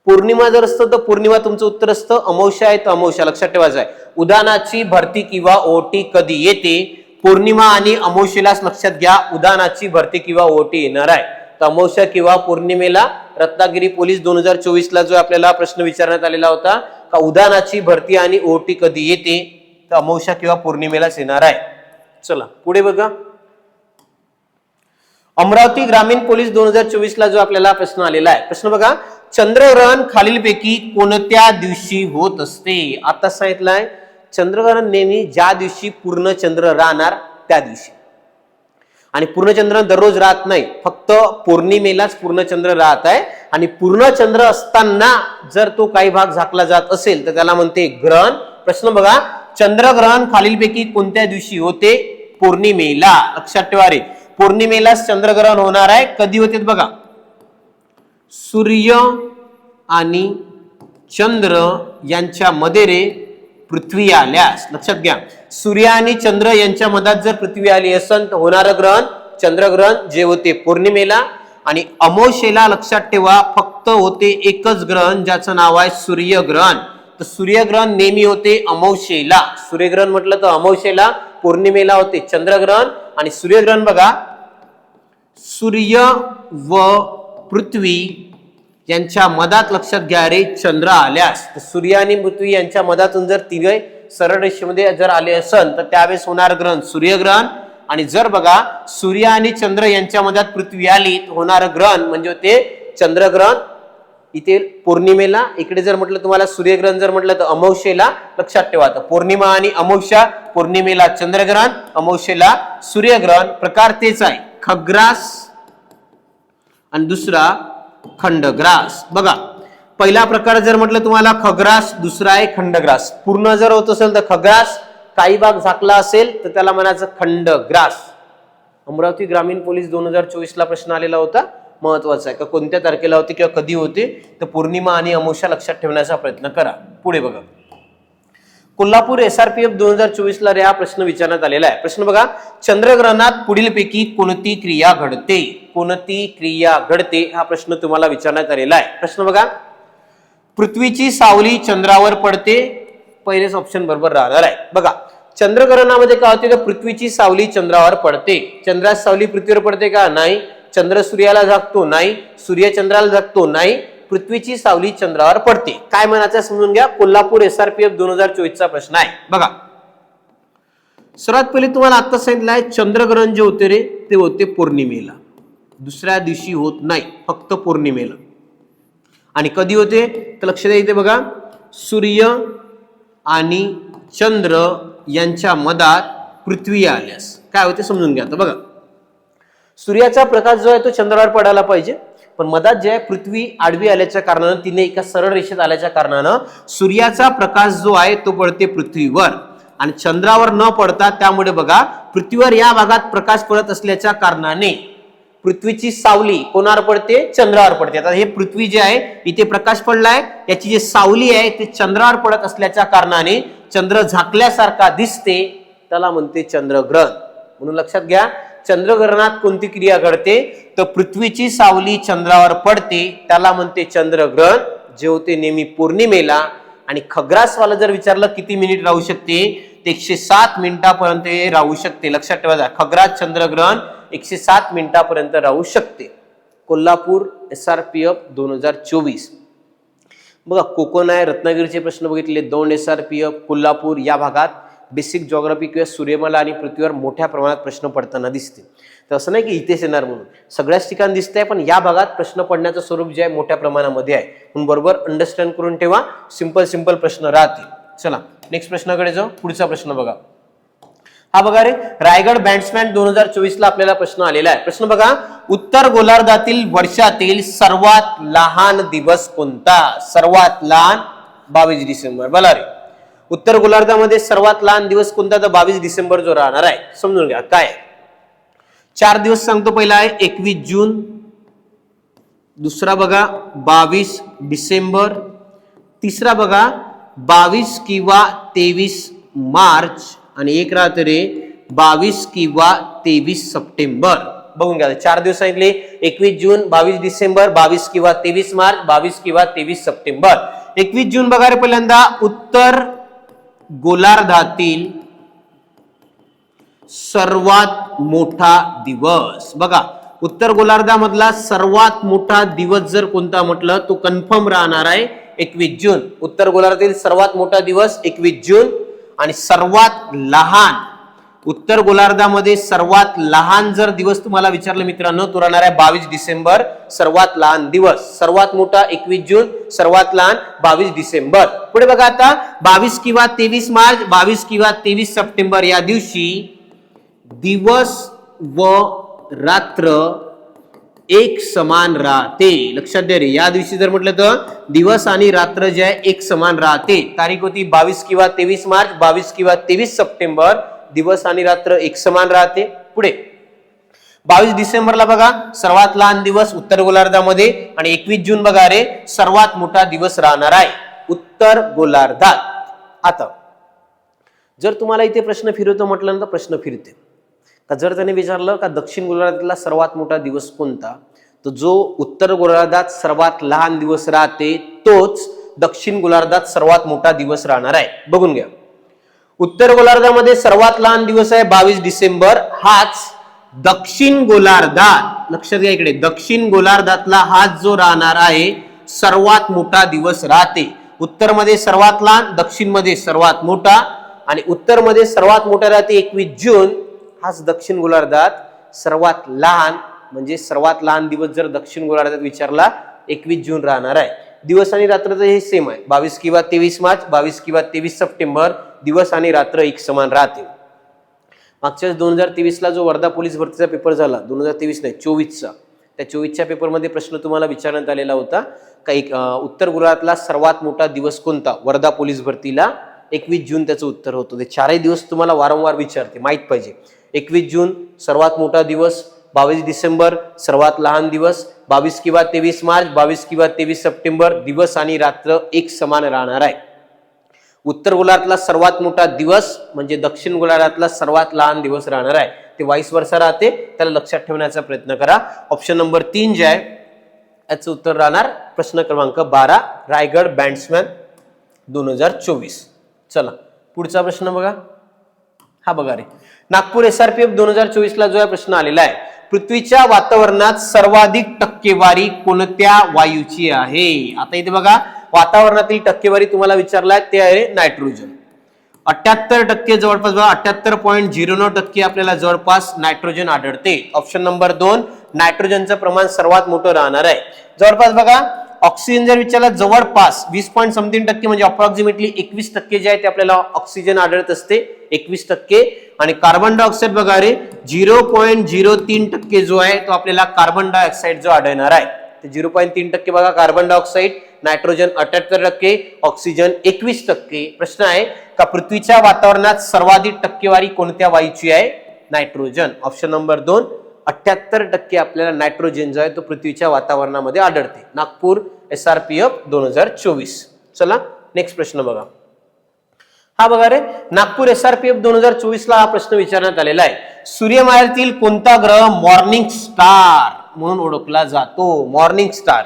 पौर्णिमा जर असतं तर पौर्णिमा तुमचं उत्तर असतं, अमावस्या आहे तर अमावस्या. लक्षात ठेवायचं आहे, उदानाची भरती किंवा ओटी कधी येते? पौर्णिमा आणि अमावस्येलाच लक्षात घ्या उदानाची भरती किंवा ओटी येणार आहे. तर अमावस्या किंवा पौर्णिमेला रत्नागिरी पोलीस 2024 ला जो आपल्याला प्रश्न विचारण्यात आलेला होता का उदानाची भरती आणि ओटी कधी येते, तर अमावस्या किंवा पौर्णिमेलाच येणार आहे. चला पुढे बघा, अमरावती ग्रामीण पोलीस 2024 ला जो आपल्याला प्रश्न आलेला आहे. प्रश्न बघा, चंद्रग्रहण खालीलपैकी कोणत्या दिवशी होत असते? आता सांगितलंय चंद्रग्रहण नेहमी ज्या दिवशी पूर्ण चंद्र राहणार त्या दिवशी, आणि पूर्णचंद्र दररोज राहत नाही, फक्त पौर्णिमेलाच पूर्णचंद्र राहत आहे. आणि पूर्णचंद्र असताना जर तो काही भाग झाकला जात असेल तर त्याला म्हणते ग्रहण. प्रश्न बघा, चंद्रग्रहण खालीलपैकी कोणत्या दिवशी होते? पौर्णिमेला. लक्षात ठेवा रे, पौर्णिमेलाच चंद्रग्रहण होणार आहे. कधी होते बघा, सूर्य आणि चंद्र यांच्या मध्ये रे पृथ्वी आल्यास. लक्षात घ्या, सूर्य आणि चंद्र यांच्या मधात जर पृथ्वी आली असेल तर होणारं ग्रहण चंद्रग्रहण जे होते पौर्णिमेला. आणि अमावस्येला लक्षात ठेवा फक्त होते एकच ग्रहण ज्याचं नाव आहे सूर्यग्रहण. तर सूर्यग्रहण नेहमी होते अमावस्येला. सूर्यग्रहण म्हटलं तर अमावस्येला, पौर्णिमेला होते चंद्रग्रहण. आणि सूर्यग्रहण बघा, सूर्य व पृथ्वी यांच्या मधात लक्षात घ्या रे चंद्र आल्यास. सूर्य आणि पृथ्वी यांच्या मधातून जर तिघे सरळ रेषेमध्ये जर आले असेल तर त्यावेळेस होणार ग्रहण सूर्यग्रहण. आणि जर बघा सूर्य आणि चंद्र यांच्या मधात पृथ्वी आली तर होणार ग्रहण म्हणजे ते चंद्रग्रहण. इथे पौर्णिमेला, इकडे जर म्हटलं तुम्हाला सूर्यग्रहण जर म्हटलं तर अमावस्येला. लक्षात ठेवा, तर पौर्णिमा आणि अमावस्या, पौर्णिमेला चंद्रग्रहण, अमावस्येला सूर्यग्रहण. प्रकार तेच आहे, खग्रास आणि दुसरा खंडग्रास. बघा पहिला प्रकार जर म्हटलं तुम्हाला खग्रास, दुसरा आहे खंडग्रास. पूर्ण जर होत असेल तर खग्रास, काही भाग झाकला असेल तर त्याला म्हणायचं खंडग्रास. अमरावती ग्रामीण पोलीस 2024 ला प्रश्न आलेला होता, महत्वाचा आहे का कोणत्या तारखेला होते किंवा कधी होते, तर पौर्णिमा आणि अमावस्या लक्षात ठेवण्याचा प्रयत्न करा. पुढे बघा, कोल्हापूर SRPF 2024 ला हा प्रश्न विचारण्यात आलेला आहे. प्रश्न बघा, चंद्रग्रहणात पुढीलपैकी कोणती क्रिया घडते? कोणती क्रिया घडते हा प्रश्न तुम्हाला विचारण्यात आलेला आहे. प्रश्न बघा, पृथ्वीची सावली चंद्रावर पडते. पहिलेच ऑप्शन बरोबर राहणार आहे. बघा चंद्रग्रहणामध्ये काय होते, तर पृथ्वीची सावली चंद्रावर पडते. चंद्राची सावली पृथ्वीवर पडते का? नाही. चंद्र सूर्याला झाकतो? नाही. सूर्य चंद्राला झाकतो? नाही. पृथ्वीची सावली चंद्रावर पडते. काय म्हणायचं समजून घ्या. कोल्हापूर SRPF 2024 चा प्रश्न आहे. बघा सर्वात पहिले तुम्हाला आता सांगितलं आहे चंद्रग्रहण जे होते रे ते होते पौर्णिमेला, दुसऱ्या दिवशी होत नाही, फक्त पौर्णिमेला. आणि कधी होते तर लक्ष द्या इथे बघा, सूर्य आणि चंद्र यांच्या मधात पृथ्वी आल्यास काय होते समजून घ्या. तर बघा सूर्याचा प्रकाश जो आहे तो चंद्रावर पडायला पाहिजे, पण मधात जे आहे पृथ्वी आडवी आल्याच्या कारणानं, तिने एका सरळ रेषेत आल्याच्या कारणानं सूर्याचा प्रकाश जो आहे तो पडते पृथ्वीवर आणि चंद्रावर न पडता, त्यामुळे बघा पृथ्वीवर या भागात प्रकाश पडत असल्याच्या कारणाने पृथ्वीची सावली कोणावर पडते? चंद्रावर पडते. आता हे पृथ्वी जे आहे इथे प्रकाश पडलाय, याची जी सावली आहे ते चंद्रावर पडत असल्याच्या कारणाने चंद्र झाकल्यासारखा दिसते, त्याला म्हणते चंद्रग्रहण. म्हणून लक्षात घ्या, चंद्रग्रहणात कोणती क्रिया घडते तर पृथ्वीची सावली चंद्रावर पडते, त्याला म्हणते चंद्रग्रहण, जे होते नेहमी पौर्णिमेला. आणि खग्रासवाला जर विचारलं किती मिनिट राहू शकते, 107 मिनिटापर्यंत राहू शकते. लक्षात ठेवा, खग्रास चंद्रग्रहण 107 मिनिटापर्यंत राहू शकते. कोल्हापूर SRPF 2024. बघा कोकण आहे, रत्नागिरीचे प्रश्न बघितले, दौंड SRPF, कोल्हापूर या भागात बेसिक जॉग्राफी किंवा सूर्यमाला आणि पृथ्वीवर मोठ्या प्रमाणात प्रश्न पडताना दिसते. तर असं नाही की इथेच येणार म्हणून, सगळ्याच ठिकाणी दिसतंय, पण या भागात प्रश्न पडण्याचं स्वरूप जे आहे मोठ्या प्रमाणामध्ये आहे, म्हणून बरोबर अंडरस्टँड करून ठेवा. सिंपल प्रश्न राहतील. चला नेक्स्ट प्रश्नाकडे जाऊ. पुढचा प्रश्न बघा. हा बघा रे, रायगड बॅट्समॅन 2024 ला आपल्याला प्रश्न आलेला आहे. प्रश्न बघा, उत्तर गोलार्धातील वर्षातील सर्वात लहान दिवस कोणता? सर्वात लहान 22 डिसेंबर. बोला रे, उत्तर गोलार्धामध्ये सर्वात लहान दिवस कोणता? तर 22 डिसेंबर जो राहणार आहे. समजून घ्या काय. 4 दिवस सांगतो. पहिला आहे 21 जून, दुसरा बघा 22 डिसेंबर, तिसरा बघा 22 किंवा 23 मार्च, आणि एक राहते रे 22 किंवा 23 सप्टेंबर. बघून घ्या, 4 दिवस सांगितले. 21 जून, 22 डिसेंबर, 22 किंवा 23 मार्च, 22 किंवा 23 सप्टेंबर. 21 जून बघा रे पहिल्यांदा, उत्तर गोलार्धातील सर्वात मोठा दिवस. बघा, उत्तर गोलार्धामधला सर्वात मोठा दिवस जर कोणता म्हटलं तो कन्फर्म राहणार आहे 21 जून. उत्तर गोलार्धातील सर्वात मोठा दिवस 21 जून. आणि सर्वात लहान, उत्तर गोलार्धामध्ये सर्वात लहान जर दिवस तुम्हाला विचारलं मित्रांनो, तो राहणार आहे 22 डिसेंबर. सर्वात लहान दिवस, सर्वात मोठा 21 जून, सर्वात लहान 22 डिसेंबर. पुढे बघा आता 22 किंवा 23 मार्च, 22 किंवा 23 सप्टेंबर या दिवशी दिवस व रात्र एक समान राहते. लक्षात द्या रे, या दिवशी जर म्हटलं तर दिवस आणि रात्र जे आहे एक समान राहते. तारीख होती 22 किंवा 23 मार्च, 22 किंवा 23 सप्टेंबर. दिवस आणि रात्र एक समान राहते. पुढे 22 डिसेंबरला बघा सर्वात लहान दिवस उत्तर गोलार्धामध्ये, आणि 21 जून बघा रे सर्वात मोठा दिवस राहणार आहे उत्तर गोलार्धात. आता जर तुम्हाला इथे प्रश्न फिरवतो म्हटलं तर प्रश्न फिरते का, जर त्याने विचारलं का दक्षिण गोलार्धातला सर्वात मोठा दिवस कोणता, तर जो उत्तर गोलार्धात सर्वात लहान दिवस राहते तोच दक्षिण गोलार्धात सर्वात मोठा दिवस राहणार आहे. बघून घ्या, उत्तर गोलार्धामध्ये सर्वात लहान दिवस आहे 22 डिसेंबर. हाच दक्षिण गोलार्धात, लक्षात घ्या इकडे, दक्षिण गोलार्धातला हाच जो राहणार आहे सर्वात मोठा दिवस राहते. उत्तर मध्ये सर्वात लहान, दक्षिण मध्ये सर्वात मोठा, आणि उत्तर मध्ये सर्वात मोठा राहते 21 जून. हाच दक्षिण गोलार्धात सर्वात लहान, म्हणजे सर्वात लहान दिवस जर दक्षिण गोलार्धात विचारला 21 जून राहणार आहे. दिवस आणि रात्र हे सेम आहे, 22 किंवा 23 मार्च, 22 किंवा 23 सप्टेंबर. दिवस आणि रात्र एक समान राहते. मागच्या 2023 ला जो वर्धा पोलीस भरतीचा पेपर झाला, 2023 नाही 24चा, त्या 24च्या पेपरमध्ये प्रश्न तुम्हाला विचारण्यात आलेला होता का उत्तर गोलार्धातला सर्वात मोठा दिवस कोणता वर्धा पोलीस भरतीला. 21 जून त्याचं उत्तर होतं. ते चारही दिवस तुम्हाला वारंवार विचारते, माहित पाहिजे. 21 जून सर्वात मोठा दिवस, 22 डिसेंबर सर्वात लहान दिवस, 22 किंवा 23 मार्च, 22 किंवा 23 सप्टेंबर. दिवस आणि रात्र एक समान राहणार आहे. उत्तर गोलार्धातला सर्वात मोठा दिवस म्हणजे दक्षिण गोलार्धातला सर्वात लहान दिवस राहणार आहे. ते वाईस वर्षा राहते, त्याला लक्षात ठेवण्याचा प्रयत्न करा. ऑप्शन नंबर 3 जे आहे याचं उत्तर राहणार प्रश्न क्रमांक 12, रायगड बॅट्समॅन 2024. चला पुढचा प्रश्न बघा. हा बघा रे, नागपूर SRPF 2024 ला जो आहे प्रश्न आलेला आहे, पृथ्वीच्या वातावरणात सर्वाधिक टक्केवारी कोणत्या वायूची आहे? आता इथे बघा वातावरणातील टक्केवारी तुम्हाला विचारलाय, ते आहे नायट्रोजन. 78% जवळपास बघा, 78.09% आपल्याला जवळपास नायट्रोजन आढळते. ऑप्शन नंबर 2 नायट्रोजनचं प्रमाण सर्वात मोठं राहणार आहे. जवळपास बघा ऑक्सिजन जर विचारला जवळपास 20.something% म्हणजे अप्रॉक्सिमेटली 21% जे आहे ते आपल्याला ऑक्सिजन आढळत असते, 21%. आणि कार्बन डायऑक्साईड बघा रे 0.03% जो आहे तो आपल्याला कार्बन डायऑक्साईड जो आढळणार आहे, ते 0.3% बघा कार्बन डायऑक्साईड. Nitrogen 78%, oxygen 21%. प्रश्न आहे का पृथ्वीच्या वातावरणात सर्वाधिक टक्केवारी कोणत्या वायूची आहे? नायट्रोजन. ऑप्शन नंबर 2 78% आपल्याला नायट्रोजन जो आहे तो पृथ्वीच्या वातावरणामध्ये आढळते. नागपूर SRPF 2024. चला नेक्स्ट प्रश्न बघा. हा बघा रे, नागपूर SRPF 2024 ला हा प्रश्न विचारण्यात आलेला आहे. सूर्यमालेतील कोणता ग्रह मॉर्निंग स्टार म्हणून ओळखला जातो? मॉर्निंग स्टार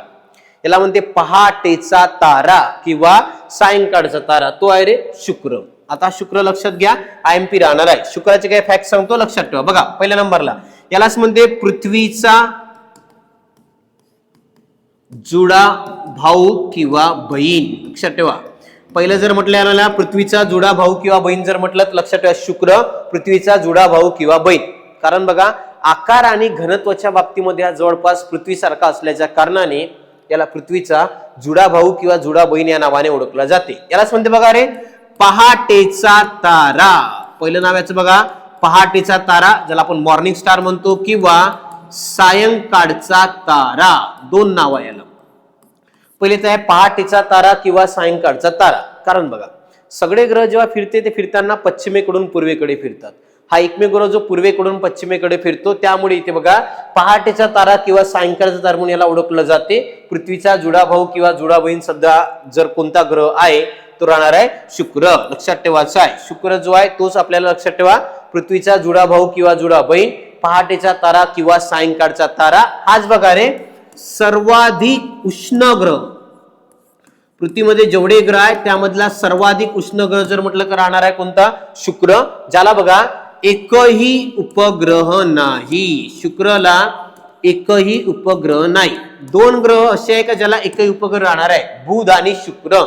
याला म्हणते पहाटेचा तारा किंवा सायंकाळचा तारा. तो आहे रे शुक्र. आता शुक्र लक्षात घ्या, IMP राहणार आहे. शुक्राचे काही फॅक्ट सांगतो, लक्षात ठेवा. बघा पहिल्या नंबरला यालाच म्हणते पृथ्वीचा जुडा भाऊ किंवा बहीण. लक्षात ठेवा, पहिलं जर म्हटलं याला पृथ्वीचा जुडा भाऊ किंवा बहीण जर म्हटलं तर लक्षात ठेवा शुक्र पृथ्वीचा जुडा भाऊ किंवा बहीण. कारण बघा आकार आणि घनत्वाच्या बाबतीमध्ये हा जवळपास पृथ्वीसारखा असल्याच्या कारणाने याला पृथ्वीचा जुडा भाऊ किंवा जुडा बहीण या नावाने ओळखला जाते. यालाच म्हणते बघा रे पहाटेचा तारा. पहिलं नाव याचं बघा पहाटेचा तारा, ज्याला आपण मॉर्निंग स्टार म्हणतो, किंवा सायंकाळचा तारा. दोन नाव आहे याला. पहिले तर आहे पहाटेचा तारा किंवा सायंकाळचा तारा. कारण बघा सगळे ग्रह जेव्हा फिरते ते फिरताना पश्चिमेकडून पूर्वेकडे फिरतात. हा एकमेव ग्रह जो पूर्वेकडून पश्चिमेकडे फिरतो, त्यामुळे इथे बघा पहाटेचा तारा किंवा सायंकाळचा तारा म्हणून याला ओळखलं जाते. पृथ्वीचा जुडा भाऊ किंवा जुडा बहीण सध्या जर कोणता ग्रह आहे तो राहणार आहे शुक्र. लक्षात ठेवायचा आहे शुक्र जो आहे तोच आपल्याला लक्षात ठेवा पृथ्वीचा जुडा भाऊ किंवा जुडा बहीण, पहाटेचा तारा किंवा सायंकाळचा तारा. हाच बघा रे सर्वाधिक उष्ण ग्रह. पृथ्वीमध्ये जेवढे ग्रह आहेत त्यामधला सर्वाधिक उष्ण ग्रह जर म्हटलं तर राहणार आहे कोणता शुक्र, ज्याला बघा एकही उपग्रह नाही. शुक्रला एकही उपग्रह नाही. दोन ग्रह असे आहे का ज्याला एकही उपग्रह राहणार आहे, बुध आणि शुक्र.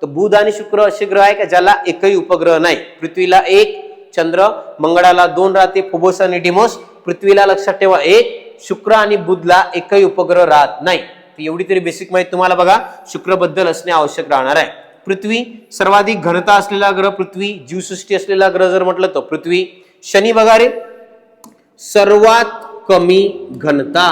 तर बुध आणि शुक्र असे ग्रह आहे का ज्याला एकही उपग्रह नाही. पृथ्वीला एक, चंद्र, मंगळाला दोन राहते, फोबोस आणि डिमोस. पृथ्वीला लक्षात ठेवा एक, शुक्र आणि बुधला एकही उपग्रह राहत नाही. एवढी तरी बेसिक माहिती तुम्हाला बघा शुक्र बद्दल असणे आवश्यक राहणार आहे. पृथ्वी सर्वाधिक घनता असलेला ग्रह पृथ्वी, जीवसृष्टी असलेला ग्रह जर म्हटलं तर पृथ्वी. शनी बघा रे सर्वात कमी घनता.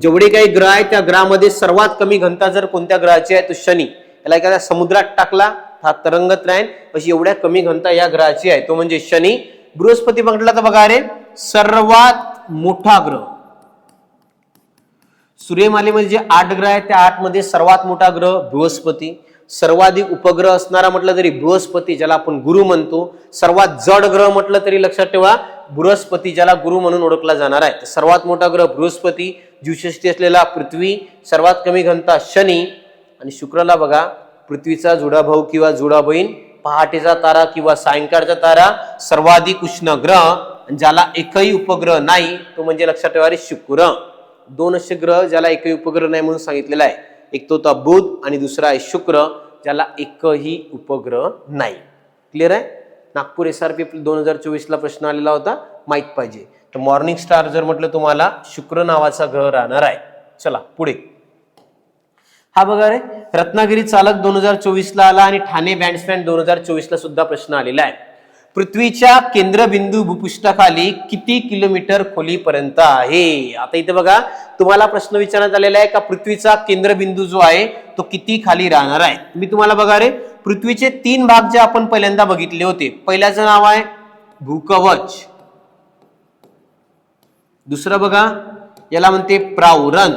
जेवढे काही ग्रह आहेत त्या ग्रहामध्ये सर्वात कमी घनता जर कोणत्या ग्रहाची आहे तो शनी. याला एखाद्या समुद्रात टाकला हा तरंगत राहील, अशी एवढ्या कमी घनता या ग्रहाची आहे तो म्हणजे शनी. बृहस्पती म्हटलं तर बघा रे सर्वात मोठा ग्रह. सूर्यमालेमध्ये जे 8 ग्रह आहेत त्या 8 मध्ये सर्वात मोठा ग्रह बृहस्पती. सर्वाधिक उपग्रह असणारा म्हटलं तरी बृहस्पती, ज्याला आपण गुरु म्हणतो. सर्वात जड ग्रह म्हटलं तरी लक्षात ठेवा बृहस्पती, ज्याला गुरु म्हणून ओळखला जाणार आहे. सर्वात मोठा ग्रह बृहस्पती, जीवसृष्टी असलेला पृथ्वी, सर्वात कमी घनता शनी. आणि शुक्रला बघा पृथ्वीचा जुडा भाऊ किंवा जुडा बहीण, पहाटेचा तारा किंवा सायंकाळचा तारा, सर्वाधिक उष्ण ग्रह, ज्याला एकही उपग्रह नाही तो म्हणजे लक्षात ठेवा रे शुक्र. दोन असे ग्रह ज्याला एकही उपग्रह नाही म्हणून सांगितलेला आहे. एक तो होता बुध आणि दुसरा आहे शुक्र, ज्याला एकही उपग्रह नाही. क्लिअर आहे. नागपूर SRP 2024 ला प्रश्न आलेला होता, माहित पाहिजे. तर मॉर्निंग स्टार जर म्हटलं तुम्हाला शुक्र नावाचा ग्रह राहणार आहे. चला पुढे. हा बघा रे रत्नागिरी चालक 2024 ला आला आणि ठाणे बँड्समॅन 2024 ला सुद्धा प्रश्न आलेला आहे. पृथ्वीच्या केंद्रबिंदू भूपृष्ठाखाली किती किलोमीटर खोलीपर्यंत आहे. आता इथे बघा तुम्हाला प्रश्न विचारण्यात आलेला आहे का पृथ्वीचा केंद्रबिंदू जो आहे तो किती खाली राहणार आहे. मी तुम्हाला बघा रे पृथ्वीचे 3 भाग जे आपण पहिल्यांदा बघितले होते. पहिल्याचं नाव आहे भूकवच, दुसरं बघा याला म्हणते प्रावरण,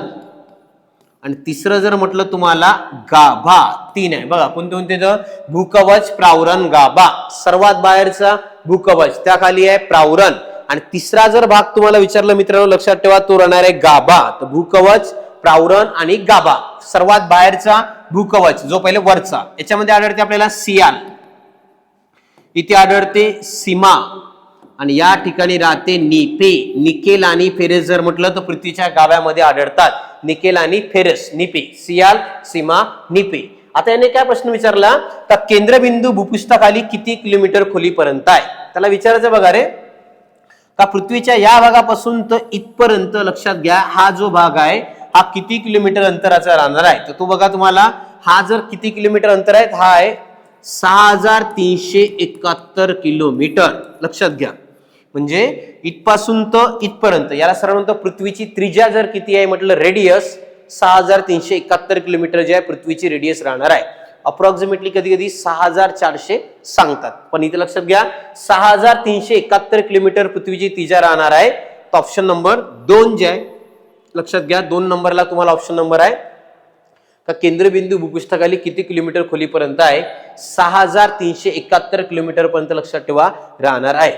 आणि तिसरं जर म्हटलं तुम्हाला गाभा. 3 आहे बघा कोणते कोणते तर भूकवच, प्रावरण, गाभा. सर्वात बाहेरचा भूकवच, त्याखाली आहे प्रावरण, आणि तिसरा जर भाग तुम्हाला विचारलं मित्रांनो लक्षात ठेवा तो राहणार आहे गाभा. तर भूकवच, प्रावरण आणि गाभा. सर्वात बाहेरचा भूकवच जो पहिले वरचा, याच्यामध्ये आढळते आपल्याला सियाल, इथे आढळते सीमा, आणि या ठिकाणी राहते निपे. निकेल आणि फेरस जर म्हटलं तर पृथ्वीच्या गाभ्यामध्ये आढळतात. निकेल आणि फेरस, निपे, सियाल, सीमा, निपे. आता याने काय प्रश्न विचारला तर केंद्रबिंदू भूपृष्ठाखाली किती किलोमीटर खोलीपर्यंत आहे. त्याला विचारायचं बघा रे का पृथ्वीच्या या भागापासून तर इथपर्यंत लक्षात घ्या हा जो भाग आहे हा किती किलोमीटर अंतराचा राहणार आहे. तर तो बघा तुम्हाला हा जर किती किलोमीटर अंतर आहे, हा आहे 6371 किलोमीटर. लक्षात घ्या म्हणजे इथपासून तर इथपर्यंत याला सरळ म्हणतो पृथ्वीची त्रिज्या जर किती आहे म्हटलं रेडियस 6371 किलोमीटर जे आहे पृथ्वीची रेडियस राहणार आहे. अप्रॉक्सिमेटली कधी कधी 6400 सांगतात, पण इथे लक्षात घ्या 6371 किलोमीटर पृथ्वीची त्रिज्या राहणार आहे. तर ऑप्शन नंबर 2 जे आहे लक्षात घ्या 2 नंबरला तुम्हाला ऑप्शन नंबर आहे का केंद्रबिंदू भूपृष्ठाखाली किती किलोमीटर खोलीपर्यंत आहे 6371 किलोमीटर पर्यंत लक्षात ठेवा राहणार आहे.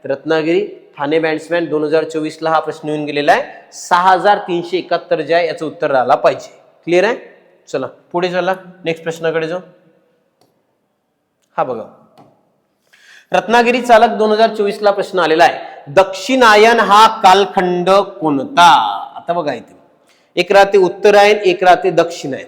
रत्नागिरी ठाणे बँड्समॅन 2024 ला हा प्रश्न येऊन गेलेला आहे. 6371 जे आहे याचं उत्तर राहिला पाहिजे. क्लिअर आहे. चला पुढे चला नेक्स्ट प्रश्नाकडे जाऊ. हा बघा रत्नागिरी चालक 2024 ला प्रश्न आलेला आहे. दक्षिणायन हा कालखंड कोणता. आता बघा इथे एक राहते उत्तरायण एक राहते दक्षिणायन.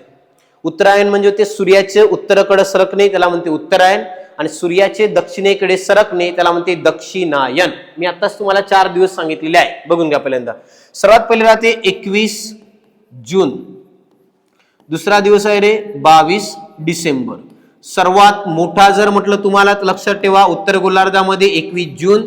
उत्तरायण म्हणजे ते सूर्याचे उत्तरेकडे सरकणे, त्याला म्हणते उत्तरायण. आणि सूर्याचे दक्षिणेकडे सरकणे त्याला म्हणते दक्षिणायन. मी आताच तुम्हाला 4 दिवस सांगितलेले आहे, बघून घ्या. पहिल्यांदा सर्वात पहिले राहते 21 जून. दुसरा दिवस आहे रे 22 डिसेंबर. सर्वात मोठा जर म्हटलं तुम्हाला तर लक्षात ठेवा उत्तर गोलार्धामध्ये 21 जून.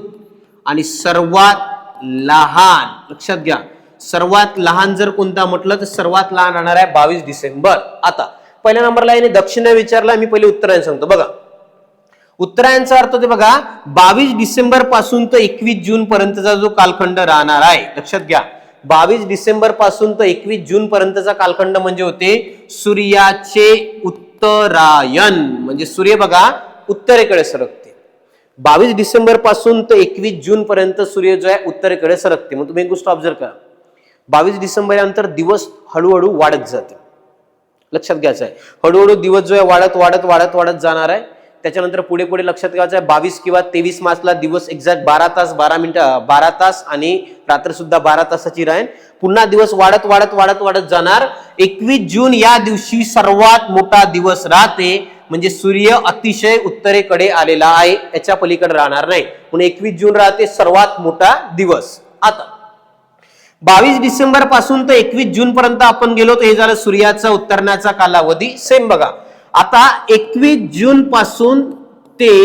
आणि सर्वात लहान लक्षात घ्या, सर्वात लहान जर कोणता म्हटलं तर सर्वात लहान राहणार आहे 22 डिसेंबर. आता पहिल्या नंबरला याने दक्षिण विचारला, मी पहिले उत्तरायण सांगतो. बघा उत्तरायणचा अर्थ होते बघा 22 डिसेंबर पासून तर 21 जून पर्यंतचा जो कालखंड राहणार आहे, लक्षात घ्या 22 डिसेंबर पासून तर 21 जून पर्यंतचा कालखंड म्हणजे होते सूर्याचे उत्तरायण. म्हणजे सूर्य बघा उत्तरेकडे सरकते. 22 डिसेंबर पासून तर 21 जून पर्यंत सूर्य जो आहे उत्तरेकडे सरकते. मग तुम्ही एक गोष्ट ऑब्झर्व करा, 22 डिसेंबर नंतर दिवस हळूहळू वाढत जाते. लक्षात घ्यायचं आहे, हळूहळू दिवस जो आहे वाढत वाढत वाढत वाढत जाणार आहे. त्याच्यानंतर पुढे पुढे लक्षात घ्यायचं आहे 22 किंवा 23 मार्चला दिवस एक्झॅक्ट 12 तास 12 मिनिटं 12 तास आणि रात्र सुद्धा 12 तासाची राहील. पुन्हा दिवस वाढत वाढत वाढत वाढत जाणार. 21 जून या दिवशी सर्वात मोठा दिवस राहते, म्हणजे सूर्य अतिशय उत्तरेकडे आलेला आहे, याच्या पलीकडे राहणार नाही, म्हणून 21 जून राहते सर्वात मोठा दिवस. आता 22 डिसेंबर पासून तर 21 जून पर्यंत आपण गेलो, तर हे झालं सूर्याचा उतरण्याचा कालावधी. सेम बघा आता 21 जून पासून ते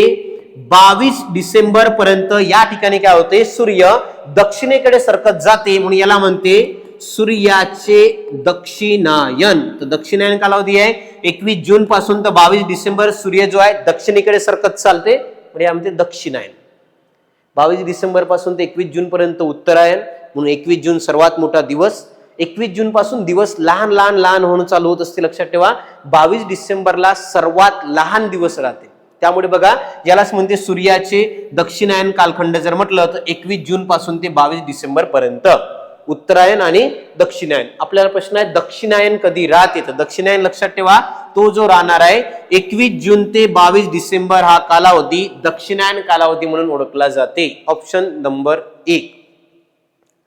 22 डिसेंबर पर्यंत या ठिकाणी काय होते, सूर्य दक्षिणेकडे सरकत जाते, म्हणून याला म्हणते सूर्याचे दक्षिणायन. तर दक्षिणायन कालावधी आहे 21 जून पासून तर 22 डिसेंबर सूर्य जो आहे दक्षिणेकडे सरकत चालते, म्हणजे या म्हणते दक्षिणायन. 22 डिसेंबर पासून ते 21 जून पर्यंत उत्तरायण, म्हणून 21 जून सर्वात मोठा दिवस. 21 जून पासून दिवस लहान लहान लहान होणं चालू होत असते, लक्षात ठेवा 22 डिसेंबरला सर्वात लहान दिवस राहते. त्यामुळे बघा यालाच म्हणते सूर्याचे दक्षिणायन कालखंड जर म्हटलं तर 21 जून पासून ते 22 डिसेंबर पर्यंत उत्तरायण आणि दक्षिणायन. आपल्याला प्रश्न आहे दक्षिणायन कधी राहते, तर दक्षिणायन लक्षात ठेवा तो जो राहणार आहे 21 जून ते 22 डिसेंबर हा कालावधी दक्षिणायन कालावधी म्हणून ओळखला जाते. ऑप्शन नंबर 1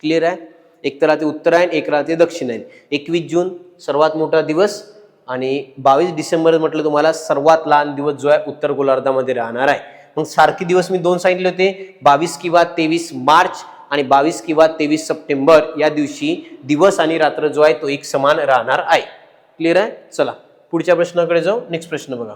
क्लिअर आहे. एक तर राहते उत्तरायण, एक राहते दक्षिणायन. 21 जून सर्वात मोठा दिवस आणि 22 डिसेंबर म्हटलं तुम्हाला सर्वात लहान दिवस जो आहे उत्तर गोलार्धामध्ये राहणार आहे. मग सारखे दिवस मी 2 सांगितले होते, 22 किंवा 23 मार्च आणि 22 किंवा 23 सप्टेंबर या दिवशी दिवस आणि रात्र जो आहे तो एक समान राहणार आहे. क्लिअर आहे. चला पुढच्या प्रश्नाकडे जाऊ. नेक्स्ट प्रश्न बघा,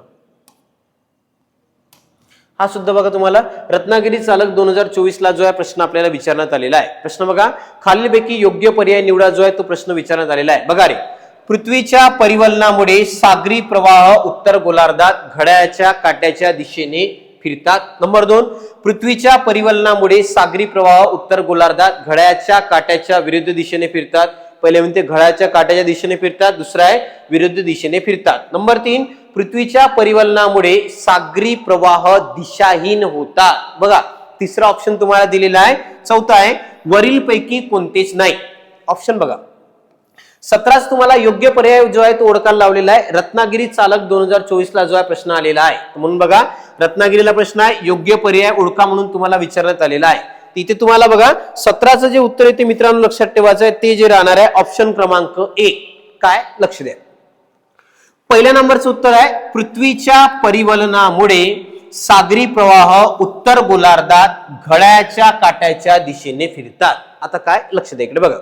हा सुद्धा बघा तुम्हाला रत्नागिरी चालक 2024 ला जो आहे प्रश्न आपल्याला विचारण्यात आलेला आहे. प्रश्न बघा खालीलपैकी योग्य पर्याय निवडा जो आहे तो प्रश्न विचारण्यात आलेला आहे. बघा रे, पृथ्वीच्या परिवलनामुळे सागरी प्रवाह उत्तर गोलार्धात घड्याळाच्या काट्याच्या दिशेने फिरतात. नंबर 2, पृथ्वीच्या परिवलनामुळे सागरी प्रवाह उत्तर गोलार्धात घड्याळाच्या काट्याच्या विरुद्ध दिशेने फिरतात. पहिले म्हणते घड्याळाच्या काट्याच्या दिशेने फिरतात, दुसरा आहे विरुद्ध दिशेने फिरतात. नंबर 3, पृथ्वीच्या परिवलनामुळे सागरी प्रवाह दिशाहीन होतात. बघा तिसरा ऑप्शन तुम्हाला दिलेला आहे. चौथा आहे वरील पैकी कोणतेच नाही. ऑप्शन बघा 17 तुम्हाला योग्य पर्याय जो आहे तो ओळखायला लावलेला आहे. रत्नागिरी चालक 2024 ला जो आहे प्रश्न आलेला आहे, म्हणून बघा रत्नागिरीला प्रश्न आहे योग्य पर्याय ओळखा म्हणून तुम्हाला विचारण्यात आलेला आहे. इथे तुम्हाला बघा 17चं जे उत्तर आहे ते मित्रांनो लक्षात ठेवायचं आहे, ते जे राहणार आहे ऑप्शन क्रमांक 1. काय लक्ष द्या, पहिल्या नंबरचं उत्तर आहे पृथ्वीच्या परिवलनामुळे सागरी प्रवाह उत्तर गोलार्धात घड्याळाच्या काट्याच्या दिशेने फिरतात. आता काय लक्ष द्या इकडे बघा,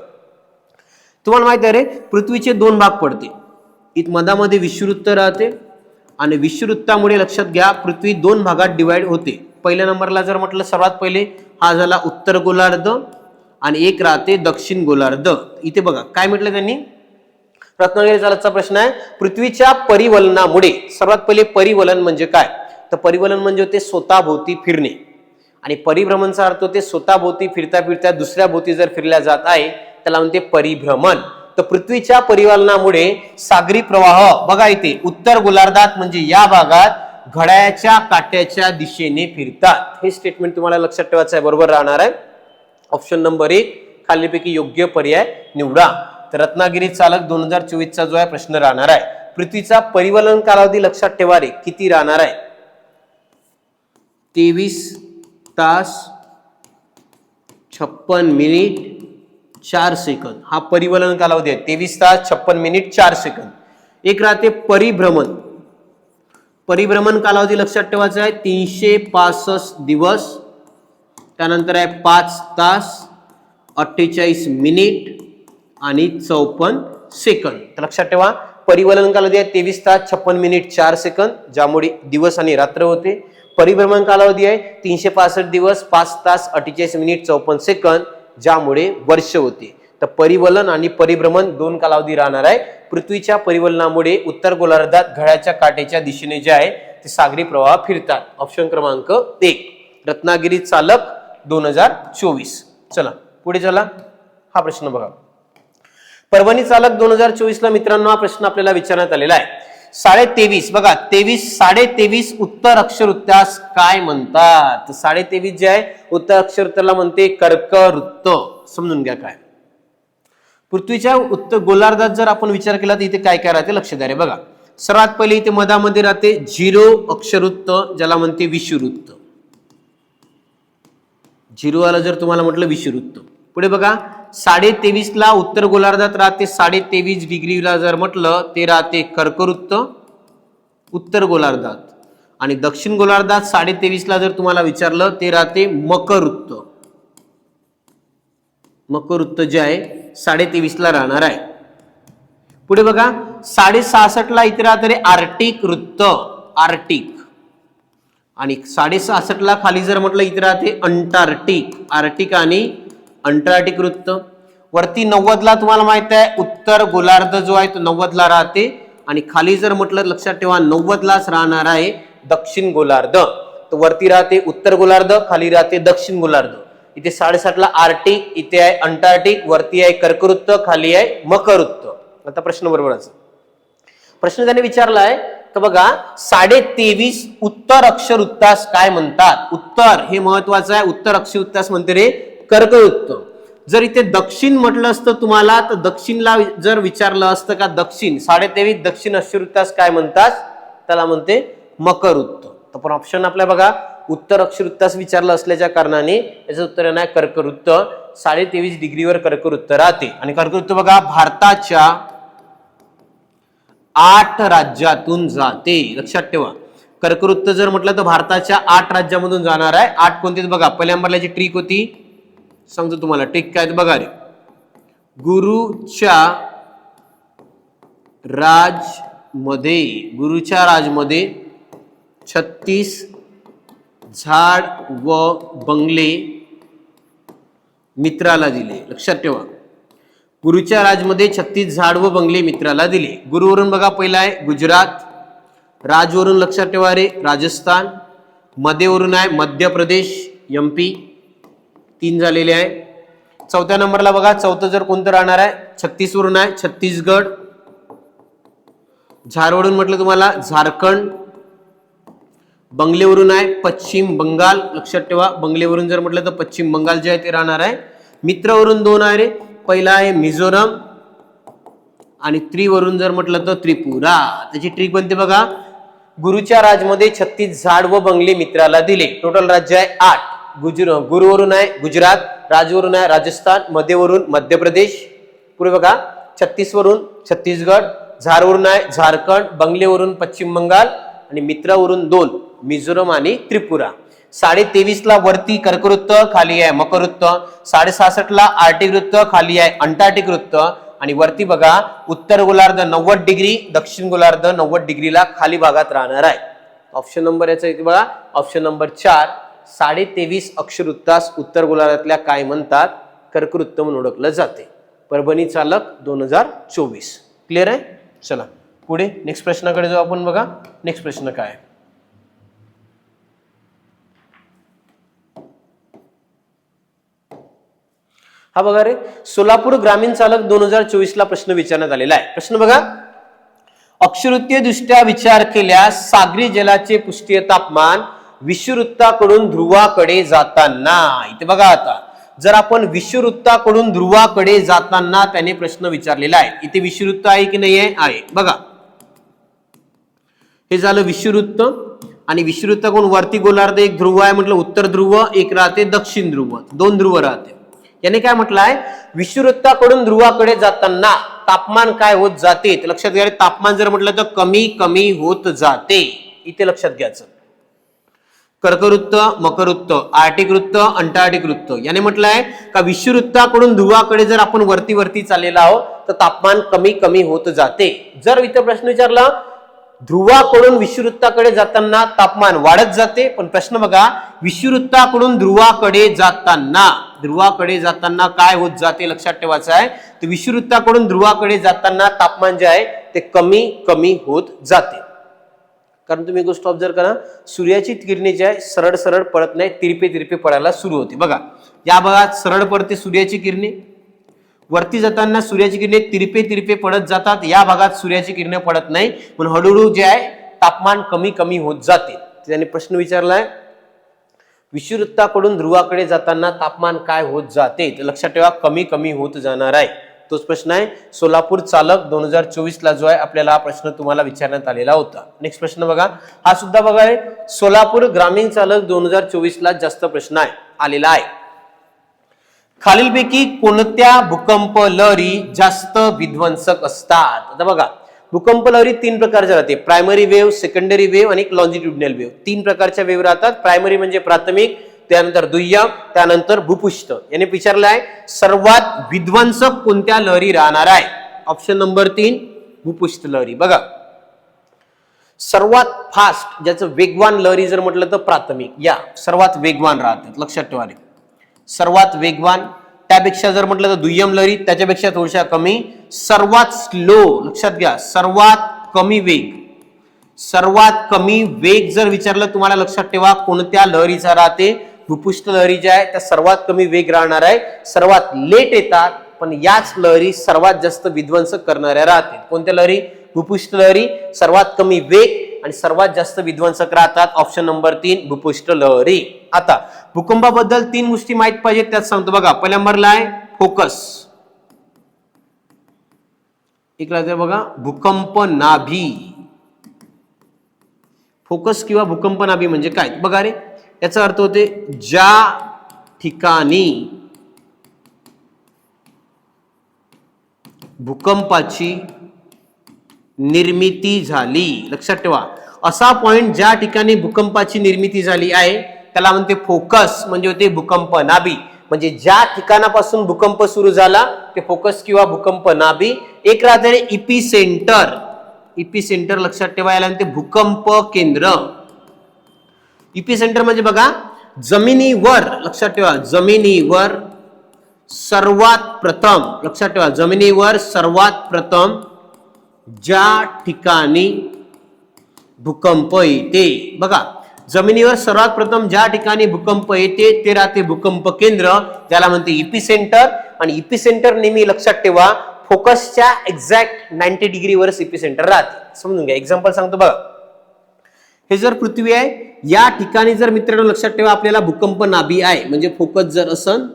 तुम्हाला माहिती आहे रे पृथ्वीचे 2 भाग पडते. इथं मधामध्ये विषुववृत्त राहते आणि विषुववृत्तामुळे लक्षात घ्या पृथ्वी 2 भागात डिवाइड होते. पहिल्या नंबरला जर म्हटलं सर्वात पहिले हा झाला उत्तर गोलार्ध आणि एक राहते दक्षिण गोलार्ध. इथे बघा काय म्हटलं त्यांनी, रत्नागिरी चालकचा प्रश्न आहे पृथ्वीच्या परिवलनामुळे. सर्वात पहिले परिवलन म्हणजे काय, तर परिवलन म्हणजे होते स्वतःभोवती फिरणे आणि परिभ्रमणचा अर्थ होते स्वतःभोवती फिरता फिरता दुसऱ्या भोवती जर फिरल्या जात आहे त्याला म्हणते परिभ्रमण. तर पृथ्वीच्या परिवलनामुळे सागरी प्रवाह बघा इथे उत्तर गोलार्धात म्हणजे या भागात घड्याळाच्या काट्याच्या दिशेने फिरतात. हे स्टेटमेंट तुम्हाला लक्षात ठेवायचं आहे, बरोबर राहणार आहे. ऑप्शन नंबर 1 खालीलपैकी योग्य पर्याय निवडा. तर रत्नागिरी चालक 2024 जो आहे प्रश्न राहणार आहे. पृथ्वीचा परिवलन कालावधी लक्षात ठेवा रे किती राहणार आहे, 23 तास 56 मिनिट 4 सेकंद. हा परिवलन कालावधी आहे, 23 तास 56 मिनिट 4 सेकंद. एक राहते परिभ्रमण. परिभ्रमण कालावधी लक्षात ठेवायचा आहे 365 दिवस. त्यानंतर आहे 5 तास 48 मिनिट आणि 54 सेकंद. तर लक्षात ठेवा परिवलन कालावधी आहे 23 तास 56 मिनिट 4 सेकंद, ज्यामुळे दिवस आणि रात्र होते. परिभ्रमण कालावधी आहे 365 दिवस 5 तास 48 मिनिट 54 सेकंद, ज्यामुळे वर्ष होते. तर परिवलन आणि परिभ्रमण दोन कालावधी राहणार आहे. पृथ्वीच्या परिवलनामुळे उत्तर गोलार्धात घड्याच्या काटेच्या दिशेने जे आहे ते सागरी प्रवाह फिरतात. ऑप्शन क्रमांक 1 रत्नागिरी चालक 2024. चला पुढे चला. हा प्रश्न बघा. परभणी चालक 2024 ला मित्रांनो हा प्रश्न आपल्याला विचारण्यात आलेला आहे. 23.5 बघा 23 उत्तर अक्षरवृत्तास काय म्हणतात. तर 23.5 जे आहे उत्तर अक्षरवृत्ताला म्हणते कर्कवृत्त. समजून घ्या काय. पृथ्वीच्या उत्तर गोलार्धात जर आपण विचार केला तर इथे काय काय राहते लक्ष द्या रे. बघा सर्वात पहिले इथे मधामध्ये राहते 0 अक्षरवृत्त, ज्याला म्हणते विषुवृत्त. 0 आला जर तुम्हाला म्हटलं विषुवृत्त. पुढे बघा 23.5 ला उत्तर गोलार्धात राहते 23.5 डिग्रीला जर म्हटलं ते राहते कर्कवृत्त उत्तर गोलार्धात. आणि दक्षिण गोलार्धात 23.5 ला जर तुम्हाला विचारलं ते राहते मकरवृत्त. मकरवृत्त जे आहे 23.5 ला राहणार आहे. पुढे बघा 66.5 ला इथे राहते आर्टिक वृत्त. आर्टिक. आणि 66.5 ला खाली जर म्हटलं इथे राहते अंटार्क्टिक. आर्टिक आणि अंटार्क्टिक वृत्त. वरती 90 ला तुम्हाला माहित आहे उत्तर गोलार्ध जो आहे तो 90 ला राहते. आणि खाली जर म्हटलं लक्षात ठेवा 90 लाच राहणार आहे दक्षिण गोलार्ध. तर वरती राहते उत्तर गोलार्ध, खाली राहते दक्षिण गोलार्ध. इथे 67 ला आर्टिक, इथे आहे अंटार्क्टिक, वरती आहे कर्कवृत्त, खाली आहे मकरवृत्त. आता प्रश्न बरोबरच. प्रश्न त्याने विचारला आहे तर बघा 23.5 उत्तर अक्षरवृत्तास काय म्हणतात. उत्तर हे महत्वाचं आहे. उत्तर अक्षरवृत्तास म्हणते रे कर्कवृत्त. जर इथे दक्षिण म्हटलं असतं तुम्हाला तर दक्षिणला जर विचारलं असतं का दक्षिण 23.5 दक्षिण अक्षरवृत्तास काय म्हणतात, त्याला म्हणते मकरवृत्त. तर पण ऑप्शन आपल्या बघा उत्तर अक्षरवृत्तास विचारलं असल्याच्या कारणाने याचं उत्तर आहे कर्कवृत्त. 23.5 डिग्रीवर कर्कवृत्त राहते. आणि कर्कवृत्त बघा भारताच्या 8 राज्यातून जाते. लक्षात ठेवा कर्कवृत्त जर म्हटलं तर भारताच्या 8 राज्यामधून जाणार आहे. 8 कोणते बघा. पहिल्या नंबरला ट्रिक होती सांगतो तुम्हाला. ट्रिक काय बघा रे. गुरुच्या राजमध्ये 36 झाड व बंगले मित्राला दिले. लक्षात ठेवा गुरुच्या राजमध्ये 36 झाड व बंगले मित्राला दिले. गुरुवरून बघा पहिला आहे गुजरात. राजवरून लक्षात ठेवा रे राजस्थान. मध्यवरून आहे मध्य प्रदेश MP. 3 झालेले आहे. चौथ्या नंबरला बघा चौथं जर कोणतं राहणार आहे 36 वरून आहे छत्तीसगड. झारवरून म्हटलं तुम्हाला झारखंड. बंगलेवरून आहे पश्चिम बंगाल. लक्षात ठेवा बंगलेवरून जर म्हटलं तर पश्चिम बंगाल जे आहे ते राहणार आहे. मित्रवरून 2 आहे रे. पहिला आहे मिझोरम आणि त्रिवरून जर म्हटलं तर त्रिपुरा. त्याची ट्रिक बनते बघा. गुरुच्या राजमध्ये 36 झाड व बंगले मित्राला दिले. टोटल राज्य आहे 8. गुरुवरून आहे गुजरात, राजवरून आहे राजस्थान, मध्यवरून मध्य प्रदेश. पुढे बघा 36 वरून छत्तीसगड, झारवरून आहे झारखंड, बंगलेवरून पश्चिम बंगाल आणि मित्रावरून 2 मिझोरम आणि त्रिपुरा. 23.5 ला वरती कर्कवृत्त, खाली आहे मकरवृत्त. 66.5 ला आर्टिक वृत्त, खाली आहे अंटार्क्टिक वृत्त. आणि वरती बघा उत्तर गोलार्ध 90 डिग्री, दक्षिण गोलार्ध 90 डिग्रीला खाली भागात राहणार आहे. ऑप्शन नंबर याचा इथे बघा ऑप्शन नंबर 4. 23.5 अक्षरवृत्तास उत्तर गोलार्धातल्या काय म्हणतात. कर्कवृत्त म्हणून ओळखलं जाते. परभणी चालक 2024. क्लिअर आहे. चला पुढे नेक्स्ट प्रश्नाकडे जाऊ आपण. बघा नेक्स्ट प्रश्न काय. हा बघा रे सोलापूर ग्रामीण चालक 2024 ला प्रश्न विचारण्यात आलेला आहे. प्रश्न बघा. अक्षरवृत्तीय दृष्ट्या विचार केल्यास सागरी जलाचे पृष्ठीय तापमान विषुववृत्ताकडून ध्रुवाकडे जाताना. इथे बघा आता जर आपण विषुववृत्ताकडून ध्रुवाकडे जाताना त्याने प्रश्न विचारलेला आहे. इथे विषुववृत्त आहे की नाही आहे बघा. हे झालं विषुववृत्त. आणि विषुववृत्ताकडून वरती गोलार्ध एक ध्रुव आहे म्हटलं उत्तर ध्रुव, एक राहते दक्षिण ध्रुव, 2 ध्रुव राहते. याने काय म्हटलं आहे विषुववृत्ताकडून ध्रुवाकडे जाताना तापमान काय होत जाते, तर लक्षात घ्या तापमान जर म्हटलं तर कमी कमी होत जाते, इथे लक्षात घ्यायचं. कर्कवृत्त, मकरवृत्त, आर्टिक वृत्त, अंटार्टिक वृत्त याने म्हटलंय का विषुववृत्ताकडून ध्रुवाकडे जर आपण वरती वरती चाललेलो आहोत तर तापमान कमी कमी होत जाते. जर इथं प्रश्न विचारला ध्रुवाकडून विषुववृत्ताकडे जाताना तापमान वाढत जाते, पण प्रश्न बघा विषुववृत्ताकडून ध्रुवाकडे जाताना काय होत जाते लक्षात ठेवायचं आहे. तर विषुववृत्ताकडून ध्रुवाकडे जाताना तापमान जे आहे ते कमी कमी होत जाते. कारण तुम्ही गोष्ट ऑब्झर्व करा, सूर्याची किरणे जी आहे सरळ सरळ पडत नाही, तिरपे तिरपे पडायला सुरू होते. बघा या भागात सरळ पडते सूर्याची किरणे, वरती जाताना सूर्याची किरणे तिरपे तिरपे पडत जातात, या भागात सूर्याची किरणे पडत नाही, पण हळूहळू जे आहे तापमान कमी कमी होत जाते. त्याने प्रश्न विचारलाय विषुववृत्ताकडून ध्रुवाकडे जाताना तापमान काय होत जाते, तर लक्षात ठेवा कमी कमी होत जाणार आहे. तोच प्रश्न आहे सोलापूर चालक 2024 ला जो आहे आपल्याला हा प्रश्न तुम्हाला विचारण्यात आलेला होता. नेक्स्ट प्रश्न बघा, हा सुद्धा बघा सोलापूर ग्रामीण चालक 2024 ला जास्त प्रश्न आहे आलेला आहे. खालीलपैकी कोणत्या भूकंप लहरी जास्त विध्वंसक असतात. आता बघा भूकंप लहरी तीन प्रकारच्या राहते, प्रायमरी वेव्ह, सेकंडरी वेव्ह आणि एक लॉन्जिट्युडिनल वेव्ह. तीन प्रकारच्या वेव्ह राहतात. प्रायमरी म्हणजे प्राथमिक, त्यानंतर दुय्यम, त्यानंतर भूपृष्ठ. याने विचारलाय सर्वात विध्वंसक कोणत्या लहरी राहणार आहे. ऑप्शन नंबर 3 भूपृष्ठ लहरी. बघा सर्वात फास्ट ज्याचं वेगवान लहरी जर म्हटलं तर प्राथमिक या सर्वात वेगवान राहतात, लक्षात ठेवा. सर्वात वेगवान, त्यापेक्षा जर म्हटलं तर दुय्यम लहरी त्याच्यापेक्षा थोड्याशा कमी. सर्वात स्लो, लक्षात घ्या सर्वात कमी वेग जर विचारलं तुम्हाला लक्षात ठेवा कोणत्या लहरीचा राहते. भूपृष्ठ लहरी ज्या आहे त्या सर्वात कमी वेग राहणार आहे, सर्वात लेट येतात, पण याच लहरी सर्वात जास्त विध्वंसक करणाऱ्या राहतील. कोणत्या लहरी. भूपृष्ठ लहरी, सर्वात कमी वेग आणि सर्वात जास्त विध्वंसक राहतात. ऑप्शन नंबर 3 भूपृष्ठ लहरी. आता भूकंपाबद्दल 3 गोष्टी माहित पाहिजेत त्यात सांगतो बघा. पहिल्या नंबरला आहे फोकस, एक राहते बघा भूकंप नाभी. फोकस किंवा भूकंप नाभी म्हणजे काय बघा रे, याचा अर्थ होते ज्या ठिकाणी भूकंपाची निर्मिती झाली, लक्षात ठेवा असा पॉइंट ज्या ठिकाणी भूकंपाची निर्मिती झाली आहे त्याला म्हणते फोकस, म्हणजे होते भूकंप नाभी. म्हणजे ज्या ठिकाणापासून भूकंप सुरू झाला ते फोकस किंवा भूकंप नाभी. एक राहते इपिसेंटर, इपिसेंटर लक्षात ठेवा याला म्हणते भूकंप केंद्र. इपिसेंटर म्हणजे बघा जमिनीवर, लक्षात ठेवा जमिनीवर सर्वात प्रथम, लक्षात ठेवा जमिनीवर सर्वात प्रथम ज्या ठिकाणी भूकंप येते. बघा जमिनीवर सर्वात प्रथम ज्या ठिकाणी भूकंप येते ते राहते भूकंप केंद्र, त्याला म्हणते इपिसेंटर. आणि इपिसेंटर नेहमी लक्षात ठेवा फोकसच्या एक्झॅक्ट 90 डिग्रीवर इपिसेंटर राहते. समजून घ्या. एक्झाम्पल सांगतो बघा, हे जर पृथ्वी आहे या ठिकाणी जर मित्रांनो लक्षात ठेवा आपल्याला भूकंप नाभी आहे, म्हणजे फोकस जर असन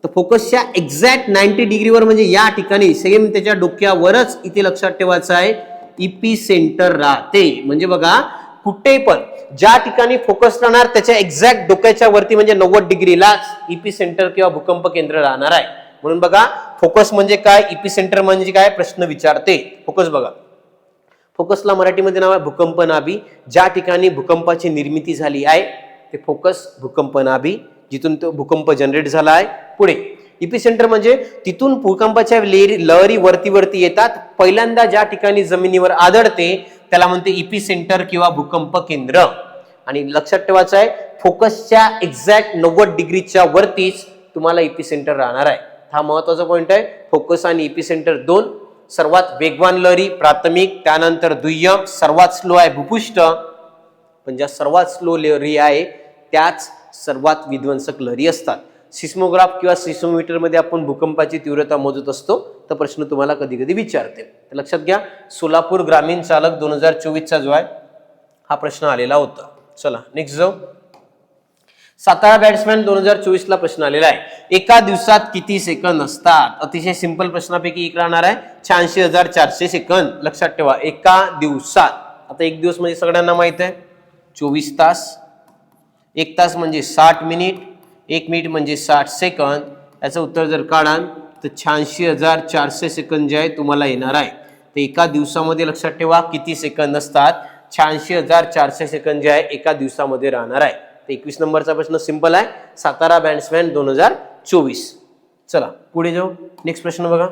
तर फोकसच्या एक्झॅक्ट 90 डिग्रीवर म्हणजे या ठिकाणी सेम त्याच्या डोक्यावरच इथे लक्षात ठेवायचं आहे इपिसेंटर राहते. म्हणजे बघा कुठे पण ज्या ठिकाणी फोकस राहणार त्याच्या एक्झॅक्ट डोक्याच्या वरती म्हणजे 90 डिग्रीलाच इपिसेंटर किंवा भूकंप केंद्र राहणार आहे. म्हणून बघा फोकस म्हणजे काय, इपिसेंटर म्हणजे काय प्रश्न विचारते. फोकस बघा, फोकसला मराठीमध्ये नाव आहे भूकंप नाभी. ज्या ठिकाणी भूकंपाची निर्मिती झाली आहे ते फोकस भूकंप नाभी, जिथून तो भूकंप जनरेट झाला आहे. पुढे इपिसेंटर म्हणजे तिथून भूकंपाच्या लहरी वरती वरती येतात, पहिल्यांदा ज्या ठिकाणी जमिनीवर आदळते त्याला म्हणते इपिसेंटर किंवा भूकंप केंद्र. आणि लक्षात ठेवायचं आहे फोकसच्या एक्झॅक्ट 90 डिग्रीच्या वरतीच तुम्हाला इपिसेंटर राहणार आहे. हा महत्वाचा पॉइंट आहे. फोकस आणि इपिसेंटर दोन. सर्वात वेगवान लहरी प्राथमिक, त्यानंतर दुय्यम, सर्वात स्लो आहे भूपृष्ठ, पण ज्या सर्वात स्लो लहरी आहे त्याच सर्वात विध्वंसक लहरी असतात. सिस्मोग्राफ किंवा सिस्मोमीटर मध्ये आपण भूकंपाची तीव्रता मोजत असतो, तर प्रश्न तुम्हाला कधी कधी विचारते. लक्षात घ्या सोलापूर ग्रामीण चालक 2024 चा जो आहे हा प्रश्न आलेला होता. चला नेक्स्ट जाऊ. सातारा बॅट्समॅन 2024 ला प्रश्न आलेला आहे. एका दिवसात किती सेकंद असतात. अतिशय सिंपल प्रश्नापैकी एक राहणार आहे 86,400 सेकंद. लक्षात ठेवा एका दिवसात. आता एक दिवस म्हणजे सगळ्यांना माहित आहे 24 तास, एक तास म्हणजे 60 मिनिट, एक मिनिट म्हणजे 60 सेकंद. याचं उत्तर जर काढाल तर 86,400 सेकंद जे आहे तुम्हाला येणार आहे. तर एका दिवसामध्ये लक्षात ठेवा किती सेकंद असतात, 86,400 सेकंद जे आहे एका दिवसामध्ये राहणार आहे. तर 21 नंबरचा प्रश्न सिंपल आहे, सातारा बँड्समॅन 2024. चला पुढे जाऊ, नेक्स्ट प्रश्न बघा.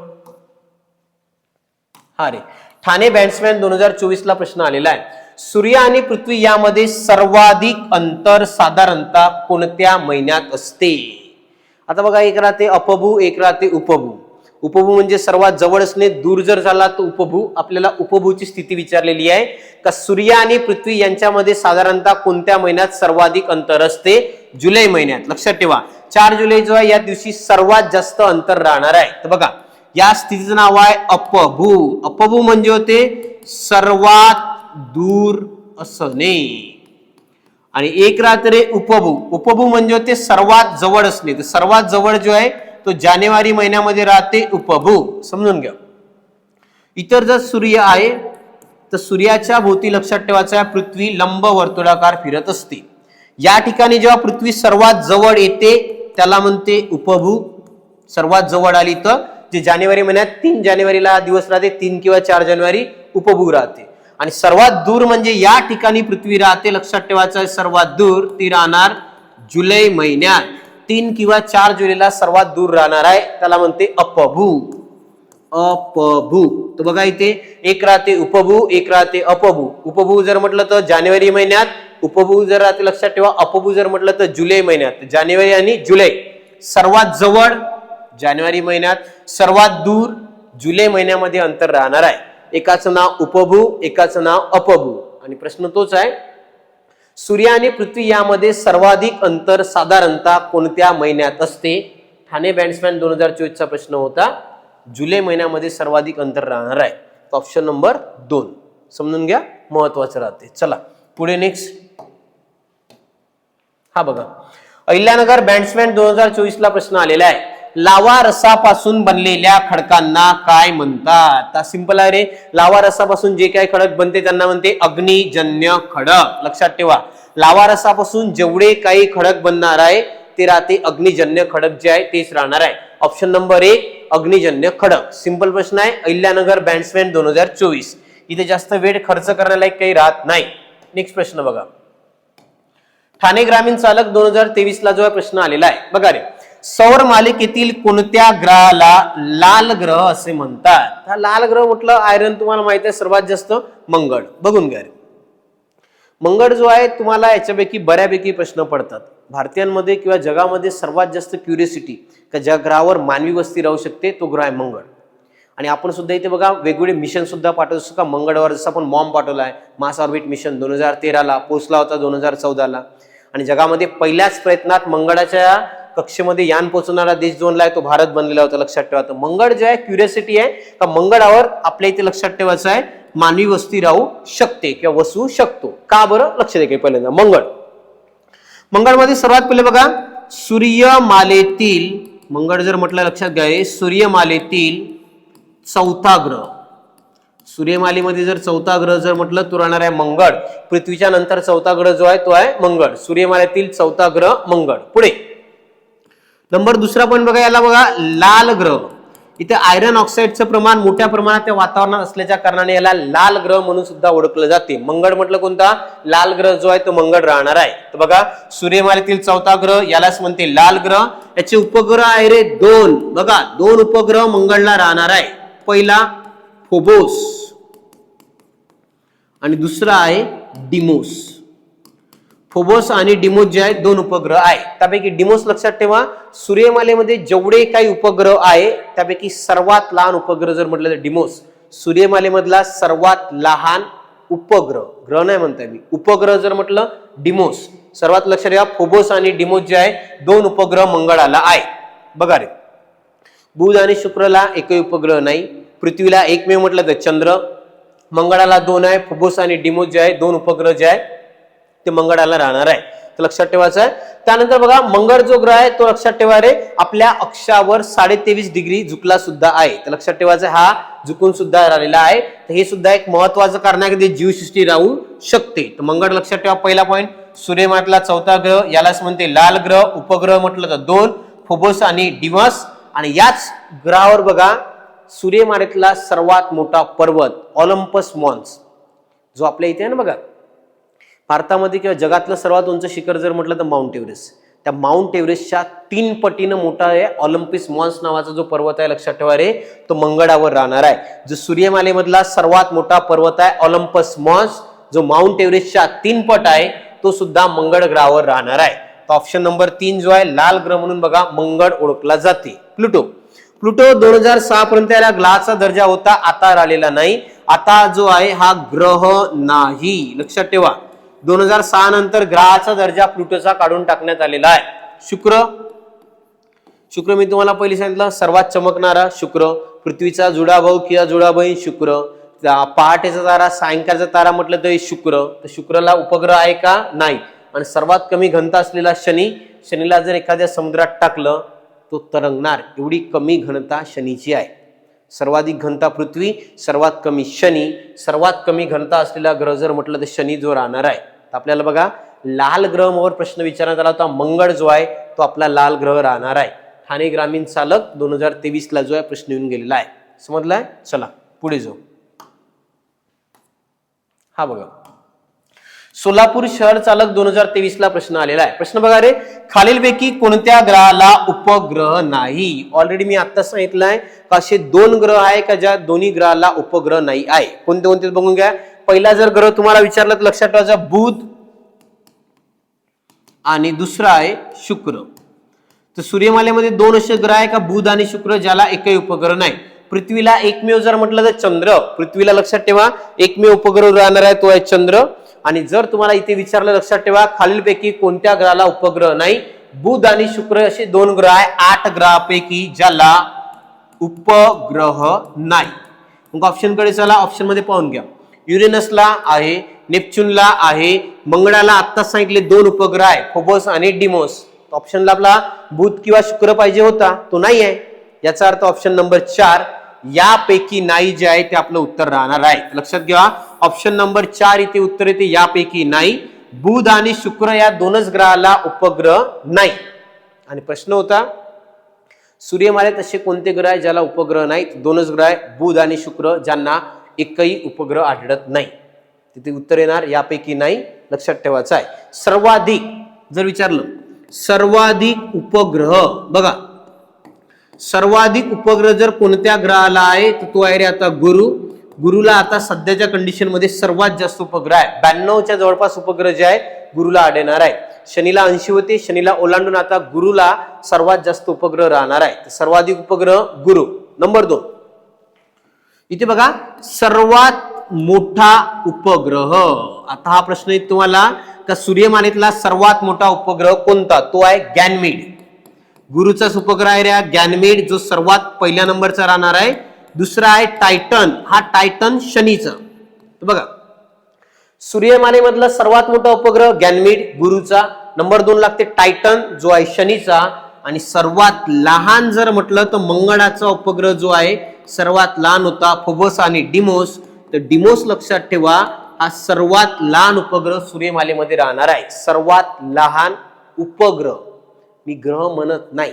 हा रे, ठाणे बँड्समॅन 2024 ला प्रश्न आलेला आहे. सूर्य आणि पृथ्वी यामध्ये सर्वाधिक अंतर साधारणतः कोणत्या महिन्यात असते? आता बघा, एक राहते अपभू, एक राहते उपभू. उपभू म्हणजे सर्वात जवळ असणे, दूर जर झाला तर उपभू. आपल्याला उपभूची स्थिती विचारलेली आहे का सूर्य आणि पृथ्वी यांच्यामध्ये साधारणतः कोणत्या महिन्यात सर्वाधिक अंतर असते? जुलै महिन्यात. लक्षात ठेवा 4 जुलै जो आहे या दिवशी सर्वात जास्त अंतर राहणार आहे. तर बघा या स्थितीचं नाव आहे अपभू. अपभू म्हणजे होते सर्वात दूर असणे. आणि एक राहते उपभू. उपभू म्हणजे होते सर्वात जवळ असणे. तर सर्वात जवळ जो आहे तो जानेवारी महिन्यामध्ये राहते उपभू. समजून घ्या. इतर जर सूर्य आहे तर सूर्याच्या भोवती लक्षात ठेवायचं आहे पृथ्वी लंब वर्तुळाकार फिरत असते. या ठिकाणी जेव्हा पृथ्वी सर्वात जवळ येते त्याला म्हणते उपभू. सर्वात जवळ आली तर जे जानेवारी महिन्यात 3 जानेवारीला दिवस राहते, 3 किंवा 4 जानेवारी उपभू राहते. आणि सर्वात दूर म्हणजे या ठिकाणी पृथ्वी राहते, लक्षात ठेवायचं आहे सर्वात दूर ती राहणार जुलै महिन्यात. 3 किंवा 4 जुलैला सर्वात दूर राहणार आहे, त्याला म्हणते अपभू. अपभू. तर बघा इथे एक राहते उपभू, एक राहते अपभू. उपभू जर म्हटलं तर जानेवारी महिन्यात, उपभू जर राहते लक्षात ठेवा. अपभू जर म्हटलं तर जुलै महिन्यात. जानेवारी आणि जुलै. सर्वात जवळ जानेवारी महिन्यात, सर्वात दूर जुलै महिन्यामध्ये अंतर राहणार आहे. एकाचं नाव उपभू, एकाचं नाव अपभू. आणि प्रश्न तोच आहे, सूर्य आणि पृथ्वी यामध्ये सर्वाधिक अंतर साधारणतः कोणत्या महिन्यात असते? ठाणे बँड्समॅन 2024 चा प्रश्न होता. जुलै महिन्यामध्ये सर्वाधिक अंतर राहणार आहे. ऑप्शन नंबर 2 समजून घ्या, महत्वाचं राहते. चला पुढे नेक्स्ट. हा बघा, अहिल्यानगर बँड्समॅन 2024 ला प्रश्न आलेला आहे. लावा रसापासून बनलेल्या खडकांना काय म्हणतात? सिंपल आहे रे. लावा रसापासून जे काही खडक बनते त्यांना म्हणते अग्निजन्य खडक. लक्षात ठेवा लावा रसापासून जेवढे काही खडक बनणार आहे ते राहते अग्निजन्य खडक जे आहे तेच राहणार आहे. ऑप्शन नंबर 1 अग्निजन्य खडक. सिंपल प्रश्न आहे, अहिल्यानगर बँड्समॅन 2024. इथे जास्त वेळ खर्च करण्याला काही राहत नाही. नेक्स्ट प्रश्न बघा. ठाणे ग्रामीण चालक 2023 ला जो आहे प्रश्न आलेला आहे. बघा रे, सौर मालिकेतील कोणत्या ग्रहाला लाल ग्रह असे म्हणतात? हा लाल ग्रह म्हटलं आयरन तुम्हाला माहित आहे सर्वात जास्त मंगळ. बघून घ्या रे, मंगळ जो आहे तुम्हाला याच्यापैकी बऱ्यापैकी प्रश्न पडतात. भारतीयांमध्ये किंवा जगामध्ये सर्वात जास्त क्युरियोसिटी का ज्या ग्रहावर मानवी वस्ती राहू शकते तो ग्रह आहे मंगळ. आणि आपण सुद्धा इथे बघा वेगवेगळे मिशन सुद्धा पाठवतो का मंगळावर. जसं आपण बॉम्ब पाठवला आहे, मार्स ऑर्बिट मिशन 2013 ला, पोचला होता 2014 ला. आणि जगामध्ये पहिल्याच प्रयत्नात मंगळाच्या कक्षेमध्ये यान पोहोचवणारा देश जो आहे तो भारत बनलेला होता. लक्षात ठेवा. तर मंगळ जे आहे क्युरियोसिटी आहे का मंगळावर आपल्या इथे लक्षात ठेवायचं आहे मानवी वस्ती राहू शकते किंवा वसू शकतो. का बरं? लक्ष द्या. पहिल्यांदा मंगळमध्ये सर्वात पहिले बघा सूर्यमालेतील, मंगळ जर म्हटलं लक्षात घ्या सूर्यमालेतील चौथा ग्रह. सूर्यमालेमध्ये जर चौथा ग्रह जर म्हटलं तो राहणार आहे मंगळ. पृथ्वीच्या नंतर चौथा ग्रह जो आहे तो आहे मंगळ. सूर्यमालेतील चौथा ग्रह मंगळ. पुढे नंबर दुसरा पण बघा, याला बघा लाल ग्रह. इथे आयरन ऑक्साईडचं प्रमाण मोठ्या प्रमाणात त्या वातावरणात असल्याच्या कारणाने याला लाल ग्रह म्हणून सुद्धा ओळखलं जाते. मंगळ म्हटलं कोणता? लाल ग्रह जो आहे तो मंगळ राहणार आहे. तर बघा सूर्यमालेतील चौथा ग्रह यालाच म्हणते लाल ग्रह. याचे उपग्रह आहे रे 2. बघा 2 उपग्रह मंगळला राहणार आहे. पहिला फोबोस आणि दुसरा आहे डिमोस. फोबोस आणि डिमोस जे आहेत 2 उपग्रह आहे. त्यापैकी डिमोस लक्षात ठेवा सूर्यमालेमध्ये जेवढे काही उपग्रह आहे त्यापैकी सर्वात लहान उपग्रह जर म्हटलं तर डिमोस. सूर्यमालेमधला सर्वात लहान उपग्रह, ग्रह नाही म्हणताय मी, उपग्रह जर म्हटलं डिमोस. सर्वात लक्षात ठेवा फोबोस आणि डिमोस जे आहे 2 उपग्रह मंगळाला आहे. बघा रे, बुध आणि शुक्रला एकही उपग्रह नाही. पृथ्वीला एकमेव म्हटलं तर चंद्र. मंगळाला 2 आहे. फोबोस आणि डिमोस जे आहे 2 उपग्रह जे आहे ते मंगळाला राहणार आहे. तर लक्षात ठेवायचं आहे. त्यानंतर बघा मंगळ जो ग्रह आहे तो लक्षात ठेवा रे आपल्या अक्षावर 23.5 डिग्री झुकला सुद्धा आहे. तर लक्षात ठेवायचं हा झुकून सुद्धा राहिलेला आहे. तर हे सुद्धा एक महत्वाचं कारण आहे की जीवसृष्टी राहू शकते. तर मंगळ लक्षात ठेवा. पहिला पॉईंट सूर्यमालेतला चौथा ग्रह यालाच म्हणते लाल ग्रह. उपग्रह म्हटलं तर 2 फोबोस आणि डिमोस. आणि याच ग्रहावर बघा सूर्यमालेतला सर्वात मोठा पर्वत ऑलिम्पस मॉन्स जो आपल्या इथे आहे ना बघा, भारतामध्ये किंवा जगातलं सर्वात उंच शिखर जर म्हटलं तर माउंट एव्हरेस्ट. त्या माउंट एव्हरेस्टच्या 3 पटीनं मोठा आहे ऑलिम्पस मॉन्स नावाचा जो पर्वत आहे, लक्षात ठेवा रे, तो मंगळावर राहणार आहे. जो सूर्यमालेमधला सर्वात मोठा पर्वत आहे ऑलिम्पस मॉन्स, जो माउंट एव्हरेस्टच्या 3 पट आहे, तो सुद्धा मंगळ ग्रहावर राहणार आहे. तर ऑप्शन नंबर 3 जो आहे लाल ग्रह म्हणून बघा मंगळ ओळखला जाते. प्लुटो 2006 पर्यंत याला ग्रहाचा दर्जा होता, आता राहिलेला नाही. आता जो आहे हा ग्रह नाही, लक्षात ठेवा. 2006 नंतर ग्रहाचा दर्जा प्लुटोचा काढून टाकण्यात आलेला आहे. शुक्र मी तुम्हाला पहिले सांगितलं सर्वात चमकणारा शुक्र, पृथ्वीचा जुडा भाऊ किंवा जुडा बहीण शुक्र, पहाटेचा तारा सायंकाळचा तारा म्हटलं तरी शुक्र. तर शुक्रला उपग्रह आहे का? नाही. आणि सर्वात कमी घनता असलेला शनी, शनीला जर एखाद्या समुद्रात टाकलं तो तरंगणार, एवढी कमी घनता शनीची आहे. सर्वाधिक घनता पृथ्वी, सर्वात कमी शनी. सर्वात कमी घनता असलेला ग्रह जर म्हटलं तर शनी जो राहणार आहे. तर आपल्याला बघा लाल ग्रहावर प्रश्न विचारण्यात आला होता, मंगळ जो आहे तो आपला लाल ग्रह राहणार आहे. ठाणे ग्रामीण चालक 2023 ला जो आहे प्रश्न येऊन गेलेला आहे. समजलाय? चला पुढे जाऊ. हा बघा सोलापूर शहर चालक 2023 ला प्रश्न आलेला आहे. प्रश्न बघा रे, खालीलपैकी कोणत्या ग्रहाला उपग्रह नाही? ऑलरेडी मी आता सांगितलंय का असे 2 ग्रह आहे का ज्या दोन्ही ग्रहाला उपग्रह नाही आहे. कोणते कोणते बघून घ्या. पहिला जर ग्रह तुम्हाला विचारलं तर लक्षात ठेवायचा बुध आणि दुसरा आहे शुक्र. तर सूर्यमालेमध्ये 2 असे ग्रह आहे का बुध आणि शुक्र ज्याला एकही उपग्रह नाही. पृथ्वीला एकमेव जर म्हटलं तर चंद्र, पृथ्वीला लक्षात ठेवा एकमेव उपग्रह राहणार आहे तो आहे चंद्र. आणि जर तुम्हाला इथे विचारलं लक्षात ठेवा खालीलपैकी कोणत्या ग्रहाला उपग्रह नाही, बुध आणि शुक्र असे 2 ग्रह आहे 8 ग्रहापैकी ज्याला उपग्रह नाही. मग ऑप्शन कडे चला, ऑप्शन मध्ये पाहून घ्या. युरेनसला आहे, नेपच्यूनला आहे, मंगळाला आता सांगितले 2 उपग्रह आहे फोबोस आणि डिमोस. ऑप्शनला आपला बुध किंवा शुक्र पाहिजे होता, तो नाही आहे. याचा अर्थ ऑप्शन नंबर 4 यापैकी नाही जे आहे ते आपलं उत्तर राहणार आहे. लक्षात घ्या ऑप्शन नंबर 4 इथे उत्तर येते यापैकी नाही. बुध आणि शुक्र या 2च ग्रहाला उपग्रह नाही. आणि प्रश्न होता सूर्यमालेत असे कोणते ग्रह आहे ज्याला उपग्रह नाही? 2च ग्रह आहे बुध आणि शुक्र ज्यांना एकही उपग्रह आढळत नाही. तिथे उत्तर येणार यापैकी नाही, लक्षात ठेवायचं आहे. सर्वाधिक जर विचारलं सर्वाधिक उपग्रह बघा, सर्वाधिक उपग्रह जर कोणत्या ग्रहाला आहे तर तो आहे रे आता गुरु. गुरुला आता सध्याच्या कंडिशन मध्ये सर्वात जास्त उपग्रह आहे, 92च्या जवळपास उपग्रह जे आहे गुरुला आढळणार आहे. शनीला 80 होते, शनीला ओलांडून आता गुरुला सर्वात जास्त उपग्रह राहणार आहे. सर्वाधिक उपग्रह गुरु. नंबर 2 इथे बघा सर्वात मोठा उपग्रह. आता हा प्रश्न आहे तुम्हाला का सूर्यमालेतला सर्वात मोठा उपग्रह कोणता? तो आहे गॅनमेड. गुरुचाच उपग्रह आहे रे गॅनमेड जो सर्वात पहिल्या नंबरचा राहणार आहे. दुसरा आहे टायटन, हा टायटन शनीचा. बघा सूर्यमालेमधला सर्वात मोठा उपग्रह गॅनमेड गुरुचा, नंबर 2 लागते टायटन जो आहे शनीचा. आणि सर्वात लहान जर म्हटलं तर मंगळाचा उपग्रह जो आहे सर्वात लहान होता फोबोस आणि डिमोस. तर डिमोस लक्षात ठेवा हा सर्वात लहान उपग्रह सूर्यमालेमध्ये राहणार आहे. सर्वात लहान उपग्रह, मी ग्रह म्हणत नाही,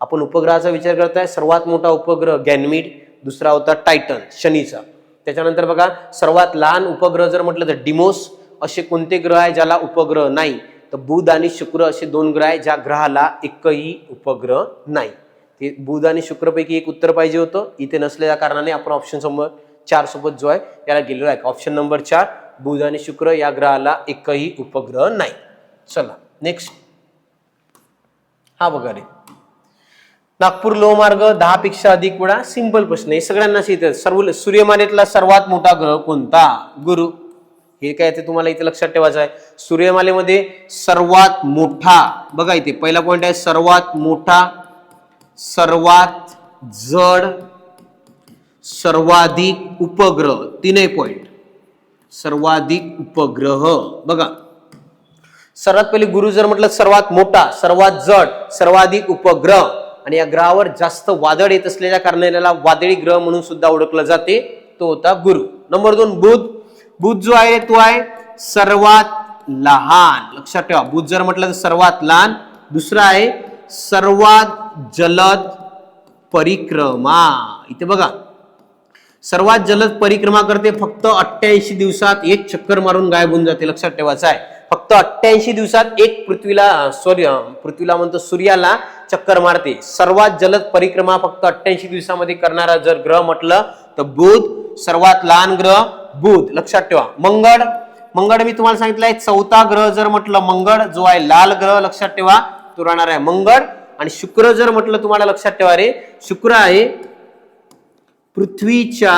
आपण उपग्रहाचा विचार करताय. सर्वात मोठा उपग्रह गॅनमेड, दुसरा होता टायटन शनीचा. त्याच्यानंतर बघा सर्वात लहान उपग्रह जर म्हटलं तर डिमोस. असे कोणते ग्रह आहे ज्याला उपग्रह नाही? तर बुध आणि शुक्र असे 2 ग्रह आहे ज्या ग्रहाला एकही उपग्रह नाही. ते बुध आणि शुक्र पैकी एक उत्तर पाहिजे होतं, इथे नसलेल्या कारणाने आपण ऑप्शन नंबर 4 सोबत जो आहे याला गेलेलो आहे. ऑप्शन नंबर 4 बुध आणि शुक्र या ग्रहाला एकही उपग्रह नाही. चला नेक्स्ट. हा बघा रे, नागपूर लोहमार्ग 10 पेक्षा अधिक वेळा. सिंपल प्रश्न आहे, सगळ्यांना येते. सर्व सूर्यमालेतला सर्वात मोठा ग्रह कोणता? गुरु. हे काय ते तुम्हाला इथे लक्षात ठेवायचं आहे. सूर्यमालेमध्ये सर्वात मोठा बघा इथे पहिला पॉइंट आहे सर्वात मोठा, सर्वात जड, सर्वाधिक उपग्रह. 3 पॉइंट. सर्वाधिक उपग्रह बघा सर्वात पहिले गुरु जर म्हटलं सर्वात मोठा, सर्वात जड, सर्वाधिक उपग्रह. आणि या ग्रहावर जास्त वादळ येत असलेल्या कारणाने याला वादळी ग्रह म्हणून सुद्धा ओळखलं जाते, तो होता गुरु. नंबर 2 बुध. बुध जो आहे तो आहे सर्वात लहान. लक्षात ठेवा बुध जर म्हटलं तर सर्वात लहान. दुसरा आहे सर्वात जलद, परिक्रमा. इथे बघा सर्वात जलद परिक्रमा करते, फक्त 88 दिवसात एक चक्कर मारून गायब होऊन जाते. लक्षात ठेवायचं आहे, फक्त 88 दिवसात एक पृथ्वीला म्हणतो सूर्याला चक्कर मारते. सर्वात जलद परिक्रमा फक्त 88 दिवसामध्ये करणारा जर ग्रह म्हटलं तर बुध, सर्वात लहान ग्रह बुध. लक्षात ठेवा. मंगळ मी तुम्हाला सांगितलंय चौथा ग्रह जर म्हटलं मंगळ, जो आहे लाल ग्रह, लक्षात ठेवा तो राहणार आहे मंगळ. आणि शुक्र जर म्हटलं तुम्हाला लक्षात ठेवा रे, शुक्र आहे पृथ्वीच्या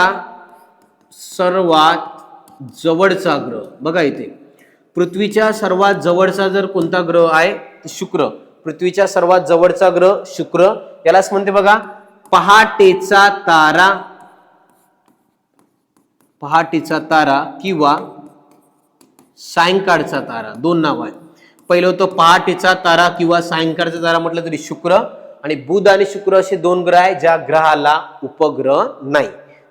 सर्वात जवळचा ग्रह. बघा इथे पृथ्वीच्या सर्वात जवळचा जर कोणता ग्रह आहे तर शुक्र. पृथ्वीच्या सर्वात जवळचा ग्रह शुक्र. यालाच म्हणते बघा पहाटेचा तारा, पहाटेचा तारा किंवा सायंकाळचा तारा, दोन नाव आहे. पहिलं होतं पहाटेचा तारा किंवा सायंकाळचा तारा म्हटलं तरी शुक्र. आणि बुध आणि शुक्र असे दोन ग्रह आहे ज्या ग्रहाला उपग्रह नाही.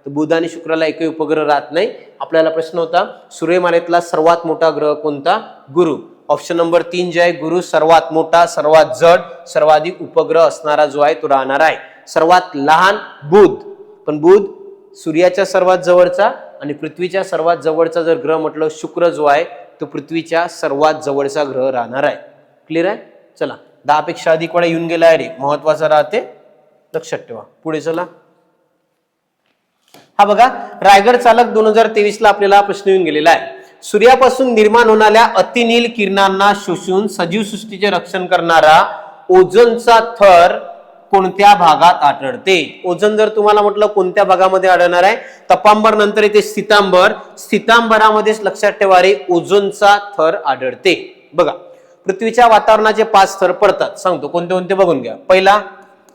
तर बुध आणि शुक्राला एकही उपग्रह राहत नाही. आपल्याला प्रश्न होता सूर्यमालेतला सर्वात मोठा ग्रह कोणता? गुरु. ऑप्शन नंबर 3 जे आहे गुरु सर्वात मोठा, सर्वात जड, सर्वाधिक उपग्रह असणारा जो आहे तो राहणार आहे. सर्वात लहान बुध, पण बुध सूर्याच्या सर्वात जवळचा आणि पृथ्वीच्या सर्वात जवळचा जर ग्रह म्हटलं शुक्र जो आहे तो पृथ्वीच्या सर्वात जवळचा ग्रह राहणार आहे. क्लिअर आहे. चला 10 पेक्षा अधिक वेळा येऊन गेला आहे रे, महत्वाचा राहते, लक्षात ठेवा. पुढे चला. हा बघा रायगड चालक 2023 ला आपल्याला प्रश्न येऊन गेलेला आहे. सूर्यापासून निर्माण होणाऱ्या अतिनील किरणांना शोषून सजीव सृष्टीचे रक्षण करणारा ओझोनचा थर कोणत्या भागात आढळते? ओझोन जर तुम्हाला म्हटलं कोणत्या भागामध्ये आढळणार आहे? तपांबर नंतर येते स्थितांबर. स्थितांबरामध्येच लक्षात ठेवा रे ओझोनचा थर आढळते. बघा पृथ्वीच्या वातावरणाचे 5 थर पडतात, सांगतो कोणते कोणते बघून घ्या. पहिला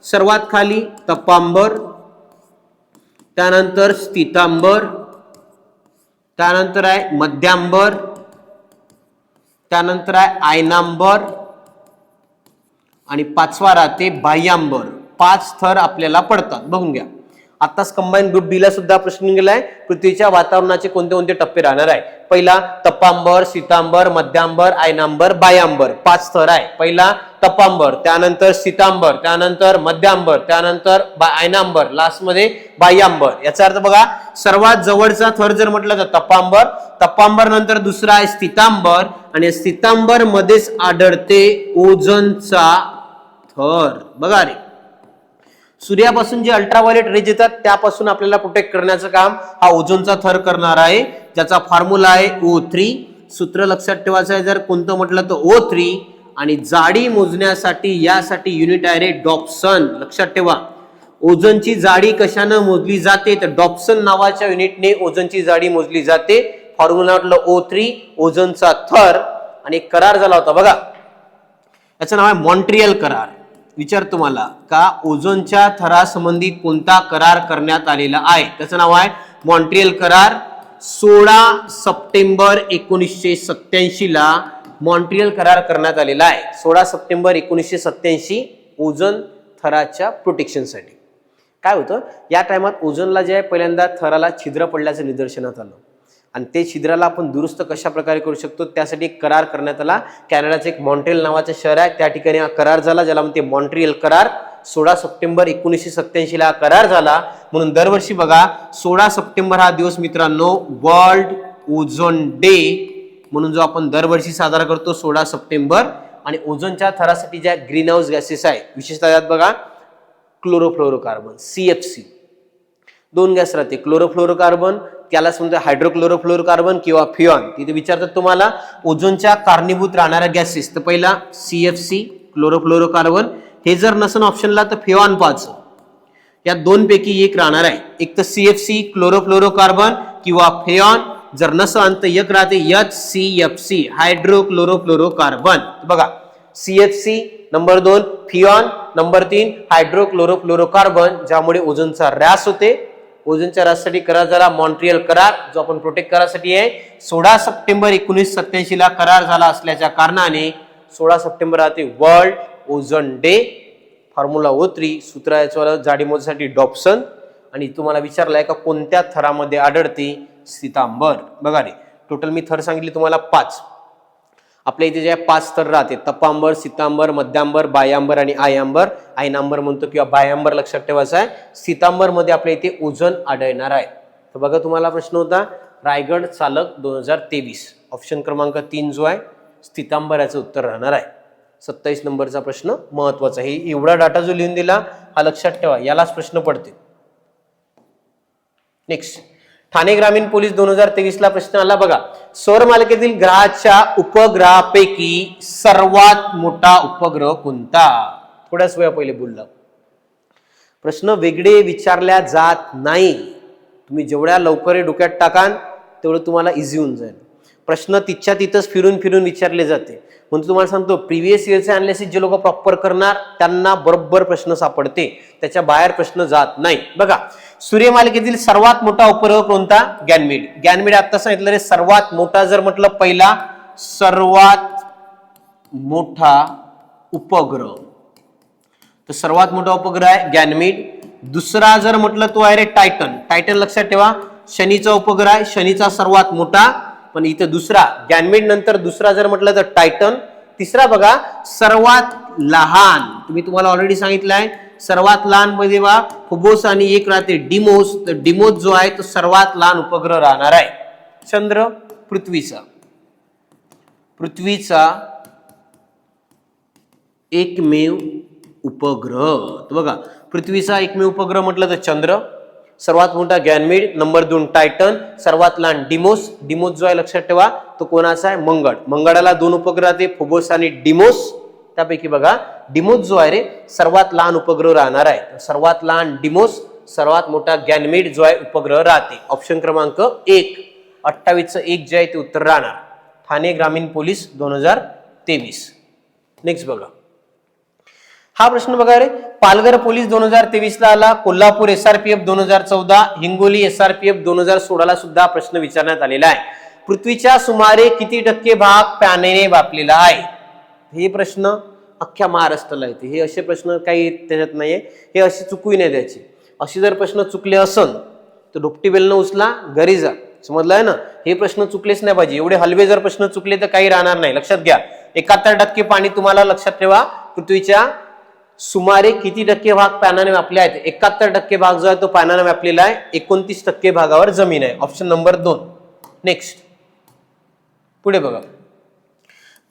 सर्वात खाली तपांबर, त्यानंतर स्थितांबर, त्यानंतर आहे मध्यांबर, त्यानंतर आहे आयनांबर आणि 5वा राहते बाह्यांबर. 5 थर आपल्याला पडतात, बघून घ्या. आताच कंबाईन ग्रुप बी ला सुद्धा प्रश्न गेलाय पृथ्वीच्या वातावरणाचे कोणते कोणते टप्पे राहणार आहे. पहिला तपांबर, स्थितांबर, मध्यांबर, आयनांबर, बाह्यांबर. 5 थर आहे. पहिला तपांबर, त्यानंतर स्थितांबर, त्यानंतर मध्यांबर, त्यानंतर आयनांबर, लास्ट मध्ये बाह्यांबर. याचा अर्थ बघा सर्वात जवळचा थर जर म्हटलं तर तपांबर, तपांबर नंतर दुसरा आहे स्थितांबर आणि स्थितांबर मध्येच आढळते ओझोनचा थर. बघा रे सूर्यापासून जे अल्ट्राव्हायोलेट रेज येतात त्यापासून आपल्याला प्रोटेक्ट करण्याचं काम हा ओझोनचा थर करणार आहे, ज्याचा फॉर्म्युला आहे O3. सूत्र लक्षात ठेवायचं आहे जर कोणतं म्हटलं तर O3. आणि जाडी मोजण्यासाठी यासाठी युनिट आहे रे डॉप्सन. लक्षात ठेवा ओझोनची जाडी कशानं मोजली जाते तर डॉप्सन नावाच्या युनिटने ओझोनची जाडी मोजली जाते. फॉर्म्युला म्हटलं O3 ओझोनचा थर. आणि एक करार झाला होता बघा, याचं नाव आहे मॉन्ट्रियल करार. विचार तुम्हाला का ओझोनच्या थरासंबंधी कोणता करार करण्यात आलेला आहे? त्याचं नाव आहे मॉन्ट्रियल करार. 16 सप्टेंबर 1987 ला मॉन्ट्रियल करार करण्यात आलेला आहे. 16 सप्टेंबर 1987 ओझोन थराच्या प्रोटेक्शनसाठी. काय होतं या टायमात ओझोनला जे आहे पहिल्यांदा थराला छिद्र पडल्याचं निदर्शनात आलं आणि ते छिद्राला आपण दुरुस्त कशा प्रकारे करू शकतो त्यासाठी एक करार करण्यात आला. कॅनडाचं एक मॉन्ट्रियल नावाचं शहर आहे, त्या ठिकाणी हा करार झाला ज्याला म्हणते मॉन्ट्रियल करार. 16 सप्टेंबर 1987 ला करार झाला. म्हणून दरवर्षी बघा 16 सप्टेंबर हा दिवस मित्रांनो वर्ल्ड ओझोन डे म्हणून जो आपण दरवर्षी साजरा करतो 16 सप्टेंबर. आणि ओझोनच्या थरासाठी ज्या ग्रीन हाऊस गॅसेस आहे विशेषतः यात बघा क्लोरोफ्लोरोकार्बन CFC, 2 गॅस राहते क्लोरोफ्लोरोकार्बन, त्यालाच म्हणतो हायड्रोक्लोरोफ्लोरोकार्बन किंवा फिऑन. तिथे विचारतात तुम्हाला ओझोनच्या कारणीभूत राहणाऱ्या गॅसेस, तर पहिला CFC क्लोरोफ्लोरोकार्बन. हे जर नसन ऑप्शनला तर फिऑन पाहायचं. या 2 पैकी एक राहणार आहे, एक तर CFC क्लोरोफ्लोरोकार्बन किंवा फिऑन. जर नसन तर एक राहते HCFC हायड्रोक्लोरोफ्लोरोकार्बन. बघा CFC नंबर 2, फिऑन नंबर 3, हायड्रोक्लोरोफ्लोरोकार्बन, ज्यामुळे ओझोनचा ऱ्हास होते. ओझोनच्या ऱ्हासासाठी करार झाला मॉन्ट्रियल करार, जो आपण प्रोटेक्ट करासाठी आहे. 16 सप्टेंबर 1987 ला करार झाला असल्याच्या कारणाने 16 सप्टेंबर राहते world ozone day. Formula O3, सूत्र याच्यावर जाडी मोजण्यासाठी डॉप्सन. आणि तुम्हाला विचारलाय का कोणत्या थरामध्ये आढळते? स्थितांबर. बघा रे टोटल मी थर सांगितले तुम्हाला 5. आपल्या इथे जे 5 स्तर राहते, तपांबर, सीतांबर, मध्यांबर, बायांबर आणि आयांबर. आयनांबर म्हणतो किंवा बायांबर लक्षात ठेवायचं आहे. सीतांबर मध्ये आपल्या इथे ओझोन आढळणार आहे. तर बघा तुम्हाला प्रश्न होता रायगड चालक 2023, ऑप्शन क्रमांक 3 जो आहे सीतांबर याचं उत्तर राहणार आहे. 27 नंबरचा प्रश्न महत्वाचा आहे. एवढा डाटा जो लिहून दिला हा लक्षात ठेवा, यालाच प्रश्न पडते. नेक्स्ट, ठाणे ग्रामीण पोलीस 2023 ला प्रश्न आला बघा. सौर मालिकेतील ग्रहाच्या उपग्रहापैकी सर्वात मोठा उपग्रह कोणता? थोड्याच वेळा पहिले बोलला. प्रश्न वेगळे विचारल्या जात नाही. तुम्ही जेवढ्या लवकर डोक्यात टाकाल तेवढं तुम्हाला इझी होऊन जाईल. प्रश्न तिथच्या तिथंच फिरून फिरून विचारले जाते. म्हणून तुम्हाला सांगतो प्रिव्हियस इयरचे अनालिसिस जे लोक प्रॉपर करणार त्यांना बरोबर प्रश्न सापडते, त्याच्या बाहेर प्रश्न जात नाही. बघा, सूर्यमालिकेतील सर्वात मोठा उपग्रह कोणता? गॅनमेड. गॅनमेड आता सांगितलं रे, सर्वात मोठा जर म्हटलं पहिला सर्वात मोठा उपग्रह, तर सर्वात मोठा उपग्रह आहे गॅनमेड. दुसरा जर म्हटलं तो आहे रे टायटन. टायटन लक्षात ठेवा, शनीचा उपग्रह आहे, शनीचा सर्वात मोठा. पण इथं दुसरा गॅनमेड नंतर दुसरा जर म्हटलं तर टायटन. तिसरा बघा सर्वात लहान, तुम्हाला ऑलरेडी सांगितलं आहे सर्वात लहान मध्ये बा फोबोस आणि एक राहते डिमोस. तर डिमोस जो आहे तो सर्वात लहान उपग्रह राहणार आहे. चंद्र पृथ्वीचा एकमेव उपग्रह. तर बघा पृथ्वीचा एकमेव उपग्रह म्हटलं तर चंद्र, सर्वात मोठा गॅनमेड, नंबर 2 टायटन, सर्वात लहान डिमोस. डिमोस जो आहे लक्षात ठेवा तो कोणाचा आहे? मंगळ. मंगळाला 2 उपग्रह आहेत, फोबोस आणि डिमोस. त्यापैकी बघा डिमोस जो आहे रे सर्वात लहान उपग्रह राहणार आहे. सर्वात लहान डिमोस, सर्वात मोठा गॅनमेड जो आहे उपग्रह राहते. ऑप्शन क्रमांक 1, 28चं 1 जे आहे ते उत्तर राहणार. ठाणे ग्रामीण पोलीस 2023. नेक्स्ट बघा, हा प्रश्न बघा रे, पालघर पोलीस 2023 ला आला. कोल्हापूर SRPF 2014, हिंगोली SRPF 2016 ला सुद्धा प्रश्न विचारण्यात आलेला आहे. पृथ्वीच्या सुमारे किती टक्के भाग पाण्याने व्यापलेला आहे? हे प्रश्न अख्ख्या महाराष्ट्राला येते. हे असे प्रश्न काही त्याच्यात नाहीये, हे असे चुकू नाही द्यायचे. असे जर प्रश्न चुकले असन तर डोपटी बेलनं उचला, घरी जा. समजलं आहे ना? हे प्रश्न चुकलेच नाही पाहिजे. एवढे हलवे जर प्रश्न चुकले तर काही राहणार नाही. लक्षात घ्या, 71% पाणी तुम्हाला लक्षात ठेवा. पृथ्वीच्या सुमारे किती टक्के भाग पाण्याने व्यापले आहेत? 71% भाग जो आहे तो पाण्याने व्यापलेला आहे. 29% भागावर जमीन आहे. Option number 2. नेक्स्ट, पुढे बघा,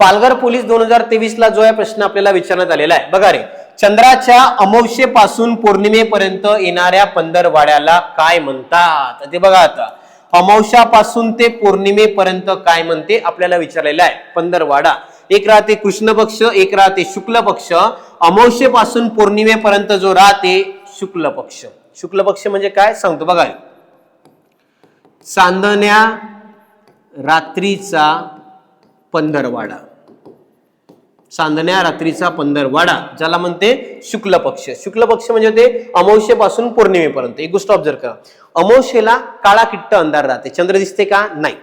पालघर पोलीस 2023 ला जो आहे प्रश्न आपल्याला विचारण्यात आलेला आहे. बघा रे, चंद्राच्या अमावस्येपासून पौर्णिमेपर्यंत येणाऱ्या पंधरवाड्याला काय म्हणतात? ते बघा आता, अमावस्यापासून ते पौर्णिमेपर्यंत काय म्हणते आपल्याला विचारलेलं आहे. पंधरवाडा. एक राहते कृष्ण पक्ष, एक राहते शुक्ल पक्ष. अमावस्येपासून पौर्णिमेपर्यंत जो राहते शुक्ल पक्ष. शुक्ल पक्ष म्हणजे काय सांगतो बघा, चांदण्या रात्रीचा पंधरवाडा. चांदण्या रात्रीचा पंधरवाडा ज्याला म्हणते शुक्ल पक्ष. शुक्ल पक्ष म्हणजे ते अमावस्येपासून पौर्णिमेपर्यंत. एक गोष्ट ऑब्झर्व करा, अमावस्येला काळा किट्ट अंधार राहते, चंद्र दिसते का? नाही.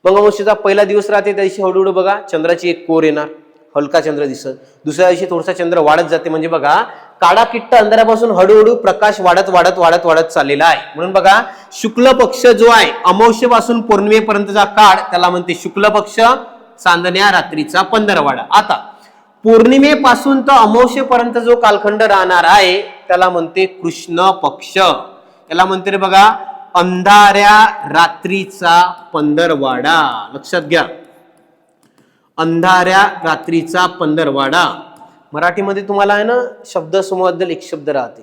मग अमावस्येचा पहिला दिवस राहते, त्या दिवशी हळूहळू बघा चंद्राची एक कोर येणार, हलका चंद्र दिसत. दुसऱ्या दिवशी थोडासा चंद्र वाढत जाते. म्हणजे बघा काळा किट्ट अंधारापासून हळूहळू प्रकाश वाढत वाढत वाढत वाढत चाललेला आहे. म्हणून बघा शुक्ल पक्ष जो आहे अमावस्येपासून पौर्णिमेपर्यंतचा काळ त्याला म्हणते शुक्ल पक्ष, चांदण्या रात्रीचा पंधरवाडा. आता पौर्णिमेपासून तर अमावस्येपर्यंत जो कालखंड राहणार आहे त्याला म्हणते कृष्ण पक्ष. त्याला म्हणते रे बघा अंधाऱ्या रात्रीचा पंधरवाडा. लक्षात घ्या, अंधाऱ्या रात्रीचा पंधरवाडा. मराठीमध्ये तुम्हाला आहे ना शब्द समूहाबद्दल एक शब्द राहते,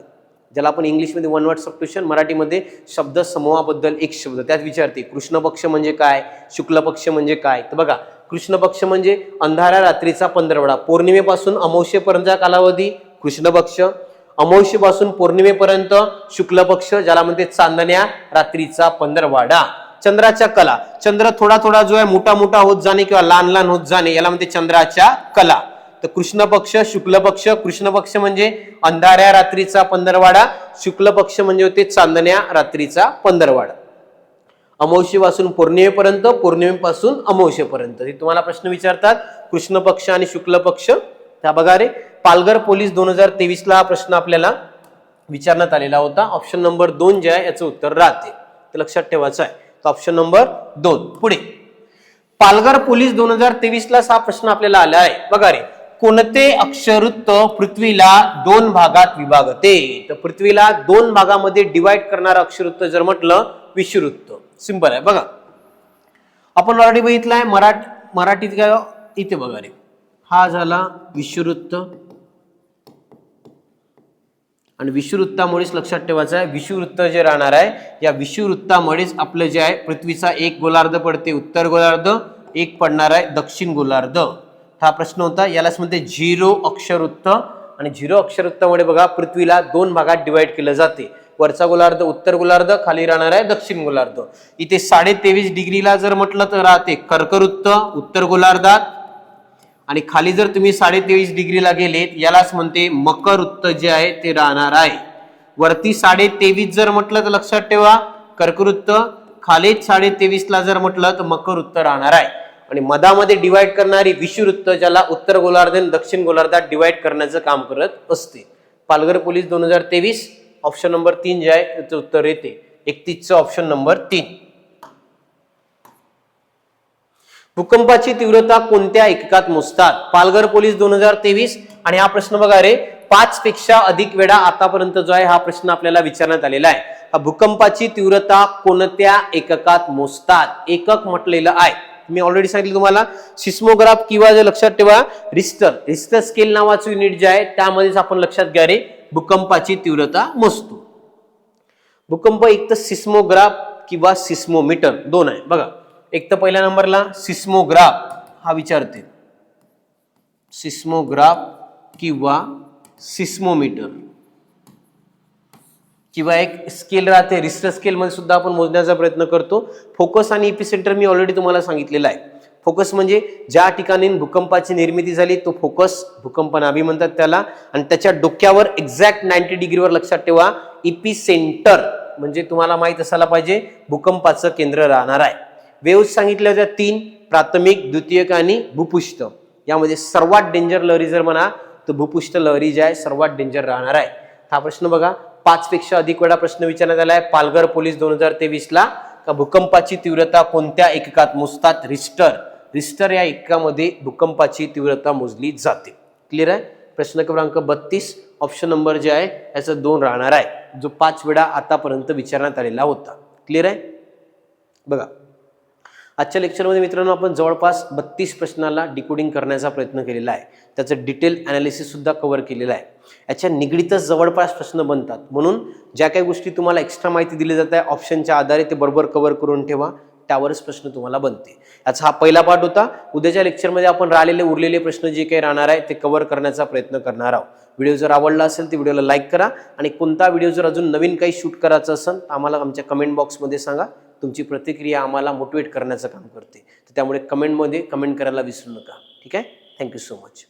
ज्याला आपण इंग्लिशमध्ये वन वर्ड सबस्टिट्यूशन, मराठीमध्ये शब्द समूहाबद्दल एक शब्द. त्यात विचारते कृष्ण पक्ष म्हणजे काय, शुक्ल पक्ष म्हणजे काय. तर बघा कृष्ण पक्ष म्हणजे अंधाऱ्या रात्रीचा पंधरवडा, पौर्णिमेपासून अमावस्येपर्यंतचा कालावधी कृष्ण पक्ष, अमावस्येपासून पौर्णिमेपर्यंत शुक्ल पक्ष ज्याला म्हणते चांदण्या रात्रीचा पंधरवाडा. चंद्राच्या कला, चंद्र थोडा थोडा जो आहे मोठा मोठा होत जाणे किंवा लहान लहान होत जाणे याला म्हणते चंद्राच्या कला. तर कृष्ण पक्ष, शुक्ल पक्ष, कृष्ण पक्ष म्हणजे अंधाऱ्या रात्रीचा पंधरवाडा, शुक्ल पक्ष म्हणजे होते चांदण्या रात्रीचा पंधरवाडा. अमावस्येपासून पौर्णिमेपर्यंत, पौर्णिमेपासून अमावस्येपर्यंत हे तुम्हाला प्रश्न विचारतात. कृष्ण पक्ष आणि शुक्ल पक्ष. त्या बघा रे पालघर पोलीस 2023 ला हा प्रश्न आपल्याला विचारण्यात आलेला होता. ऑप्शन नंबर 2 जे आहे याचं उत्तर राहते, ते लक्षात ठेवायचं आहे. तर ऑप्शन नंबर 2. पुढे पालघर पोलीस 2023 ला हा प्रश्न आपल्याला आला आहे बघा रे. कोणते अक्षरवृत्त पृथ्वीला 2 भागात विभागते? तर पृथ्वीला 2 भागामध्ये डिवाइड करणारं अक्षरवृत्त जर म्हटलं विषुववृत्त. सिंपल आहे बघा. आपण ऑलरेडी बघितलंय मराठीत काय इथे बघा रे. हा झाला विषुववृत्त आणि विषुववृत्तामुळेच लक्षात ठेवायचं आहे विषुववृत्त जे राहणार आहे या विषुववृत्तामुळेच आपलं जे आहे पृथ्वीचा एक गोलार्ध पडते उत्तर गोलार्ध, एक पडणार आहे दक्षिण गोलार्ध. हा प्रश्न होता. यालाच म्हणते 0 अक्षरवृत्त आणि 0 अक्षरवृत्तामुळे बघा पृथ्वीला 2 भागात डिवाइड केलं जाते. वरचा गोलार्ध उत्तर गोलार्ध, खाली राहणार आहे दक्षिण गोलार्ध. इथे 23.5 डिग्रीला जर म्हटलं तर राहते कर्कवृत्त उत्तर गोलार्धात आणि खाली जर तुम्ही 23.5 डिग्रीला गेलेत यालाच म्हणते मकर वृत्त जे आहे ते राहणार आहे. वरती 23.5 जर म्हटलं तर लक्षात ठेवा कर्कवृत्त, खाली 23.5 ला जर म्हटलं तर मकर वृत्त राहणार आहे. आणि मधामध्ये डिवाइड करणारी विषुववृत्त ज्याला उत्तर गोलार्ध आणि दक्षिण गोलार्धात डिवाइड करण्याचं काम करत असते. पालघर पोलीस 2023 ऑप्शन नंबर 3 जे आहे त्याचं उत्तर येते 31 ऑप्शन नंबर 3. भूकंपाची तीव्रता कोणत्या एककात मोजतात? पालघर पोलीस 2023 आणि हा प्रश्न बघा रे 5 पेक्षा अधिक वेळा आतापर्यंत जो आहे हा प्रश्न आपल्याला विचारण्यात आलेला आहे. हा भूकंपाची तीव्रता कोणत्या एककात मोजतात? एकक म्हटलेलं आहे. मी ऑलरेडी सांगितलं तुम्हाला सिस्मोग्राफ किंवा जे लक्षात ठेवा रिस्टर स्केल नावाचं युनिट जे आहे त्यामध्येच आपण लक्षात घ्या रे भूकंपाची तीव्रता मोजतो. भूकंप एक तर सिस्मोग्राफ किंवा सिस्मोमीटर 2 आहे बघा. एक तर पहिल्या नंबरला सिस्मोग्राफ हा विचारते सिस्मोग्राफ किंवा सिस्मोमीटर किंवा एक स्केल राहते रिस्टर स्केल मध्ये सुद्धा आपण मोजण्याचा प्रयत्न करतो. फोकस आणि एपिसेंटर मी ऑलरेडी तुम्हाला सांगितलेलं आहे. फोकस म्हणजे ज्या ठिकाणी भूकंपाची निर्मिती झाली तो फोकस भूकंप नाभी म्हणतात त्याला आणि त्याच्या डोक्यावर एक्झॅक्ट 90 डिग्रीवर लक्षात ठेवा एपिसेंटर म्हणजे तुम्हाला माहित असायला पाहिजे भूकंपाचं केंद्र राहणार आहे. वेव्ह सांगितल्या होत्या 3 प्राथमिक, द्वितीयक आणि भूपृष्ठ. यामध्ये सर्वात डेंजर लहरी जर म्हणा तर भूपृष्ठ लहरी जी आहे सर्वात डेंजर राहणार आहे. हा प्रश्न बघा 5 पेक्षा अधिक वेळा प्रश्न विचारण्यात आला आहे पालघर पोलीस 2023 ला. का भूकंपाची तीव्रता कोणत्या एककात मोजतात? रिस्टर या एककामध्ये भूकंपाची तीव्रता मोजली जाते. क्लिअर आहे. प्रश्न क्रमांक 32 ऑप्शन नंबर जे आहे याचं 2 राहणार आहे जो 5 वेळा आतापर्यंत विचारण्यात आलेला होता. क्लिअर आहे बघा. आजच्या लेक्चरमध्ये मित्रांनो आपण जवळपास 32 प्रश्नाला डिकोडिंग करण्याचा प्रयत्न केलेला आहे. त्याचं डिटेल अनालिसिस सुद्धा कव्हर केलेला आहे. याच्या निगडीतच जवळपास प्रश्न बनतात म्हणून ज्या काही गोष्टी तुम्हाला एक्स्ट्रा माहिती दिली जात आहे ऑप्शनच्या आधारे ते बरोबर कव्हर करून ठेवा त्यावरच प्रश्न तुम्हाला बनते. याचा हा पहिला पार्ट होता. उद्याच्या लेक्चरमध्ये आपण राहिलेले उरलेले प्रश्न जे काही राहणार आहे ते कव्हर करण्याचा प्रयत्न करणार आहोत. व्हिडिओ जर आवडला असेल तर व्हिडिओला लाईक करा आणि कोणता व्हिडिओ जर अजून नवीन काही शूट करायचं असेल तर आम्हाला आमच्या कमेंट बॉक्समध्ये सांगा. तुमची प्रतिक्रिया आम्हाला मोटिवेट करण्याचं काम करते. त्यामुळे कमेंटमध्ये कमेंट करायला विसरू नका. ठीक आहे. Thank you so much.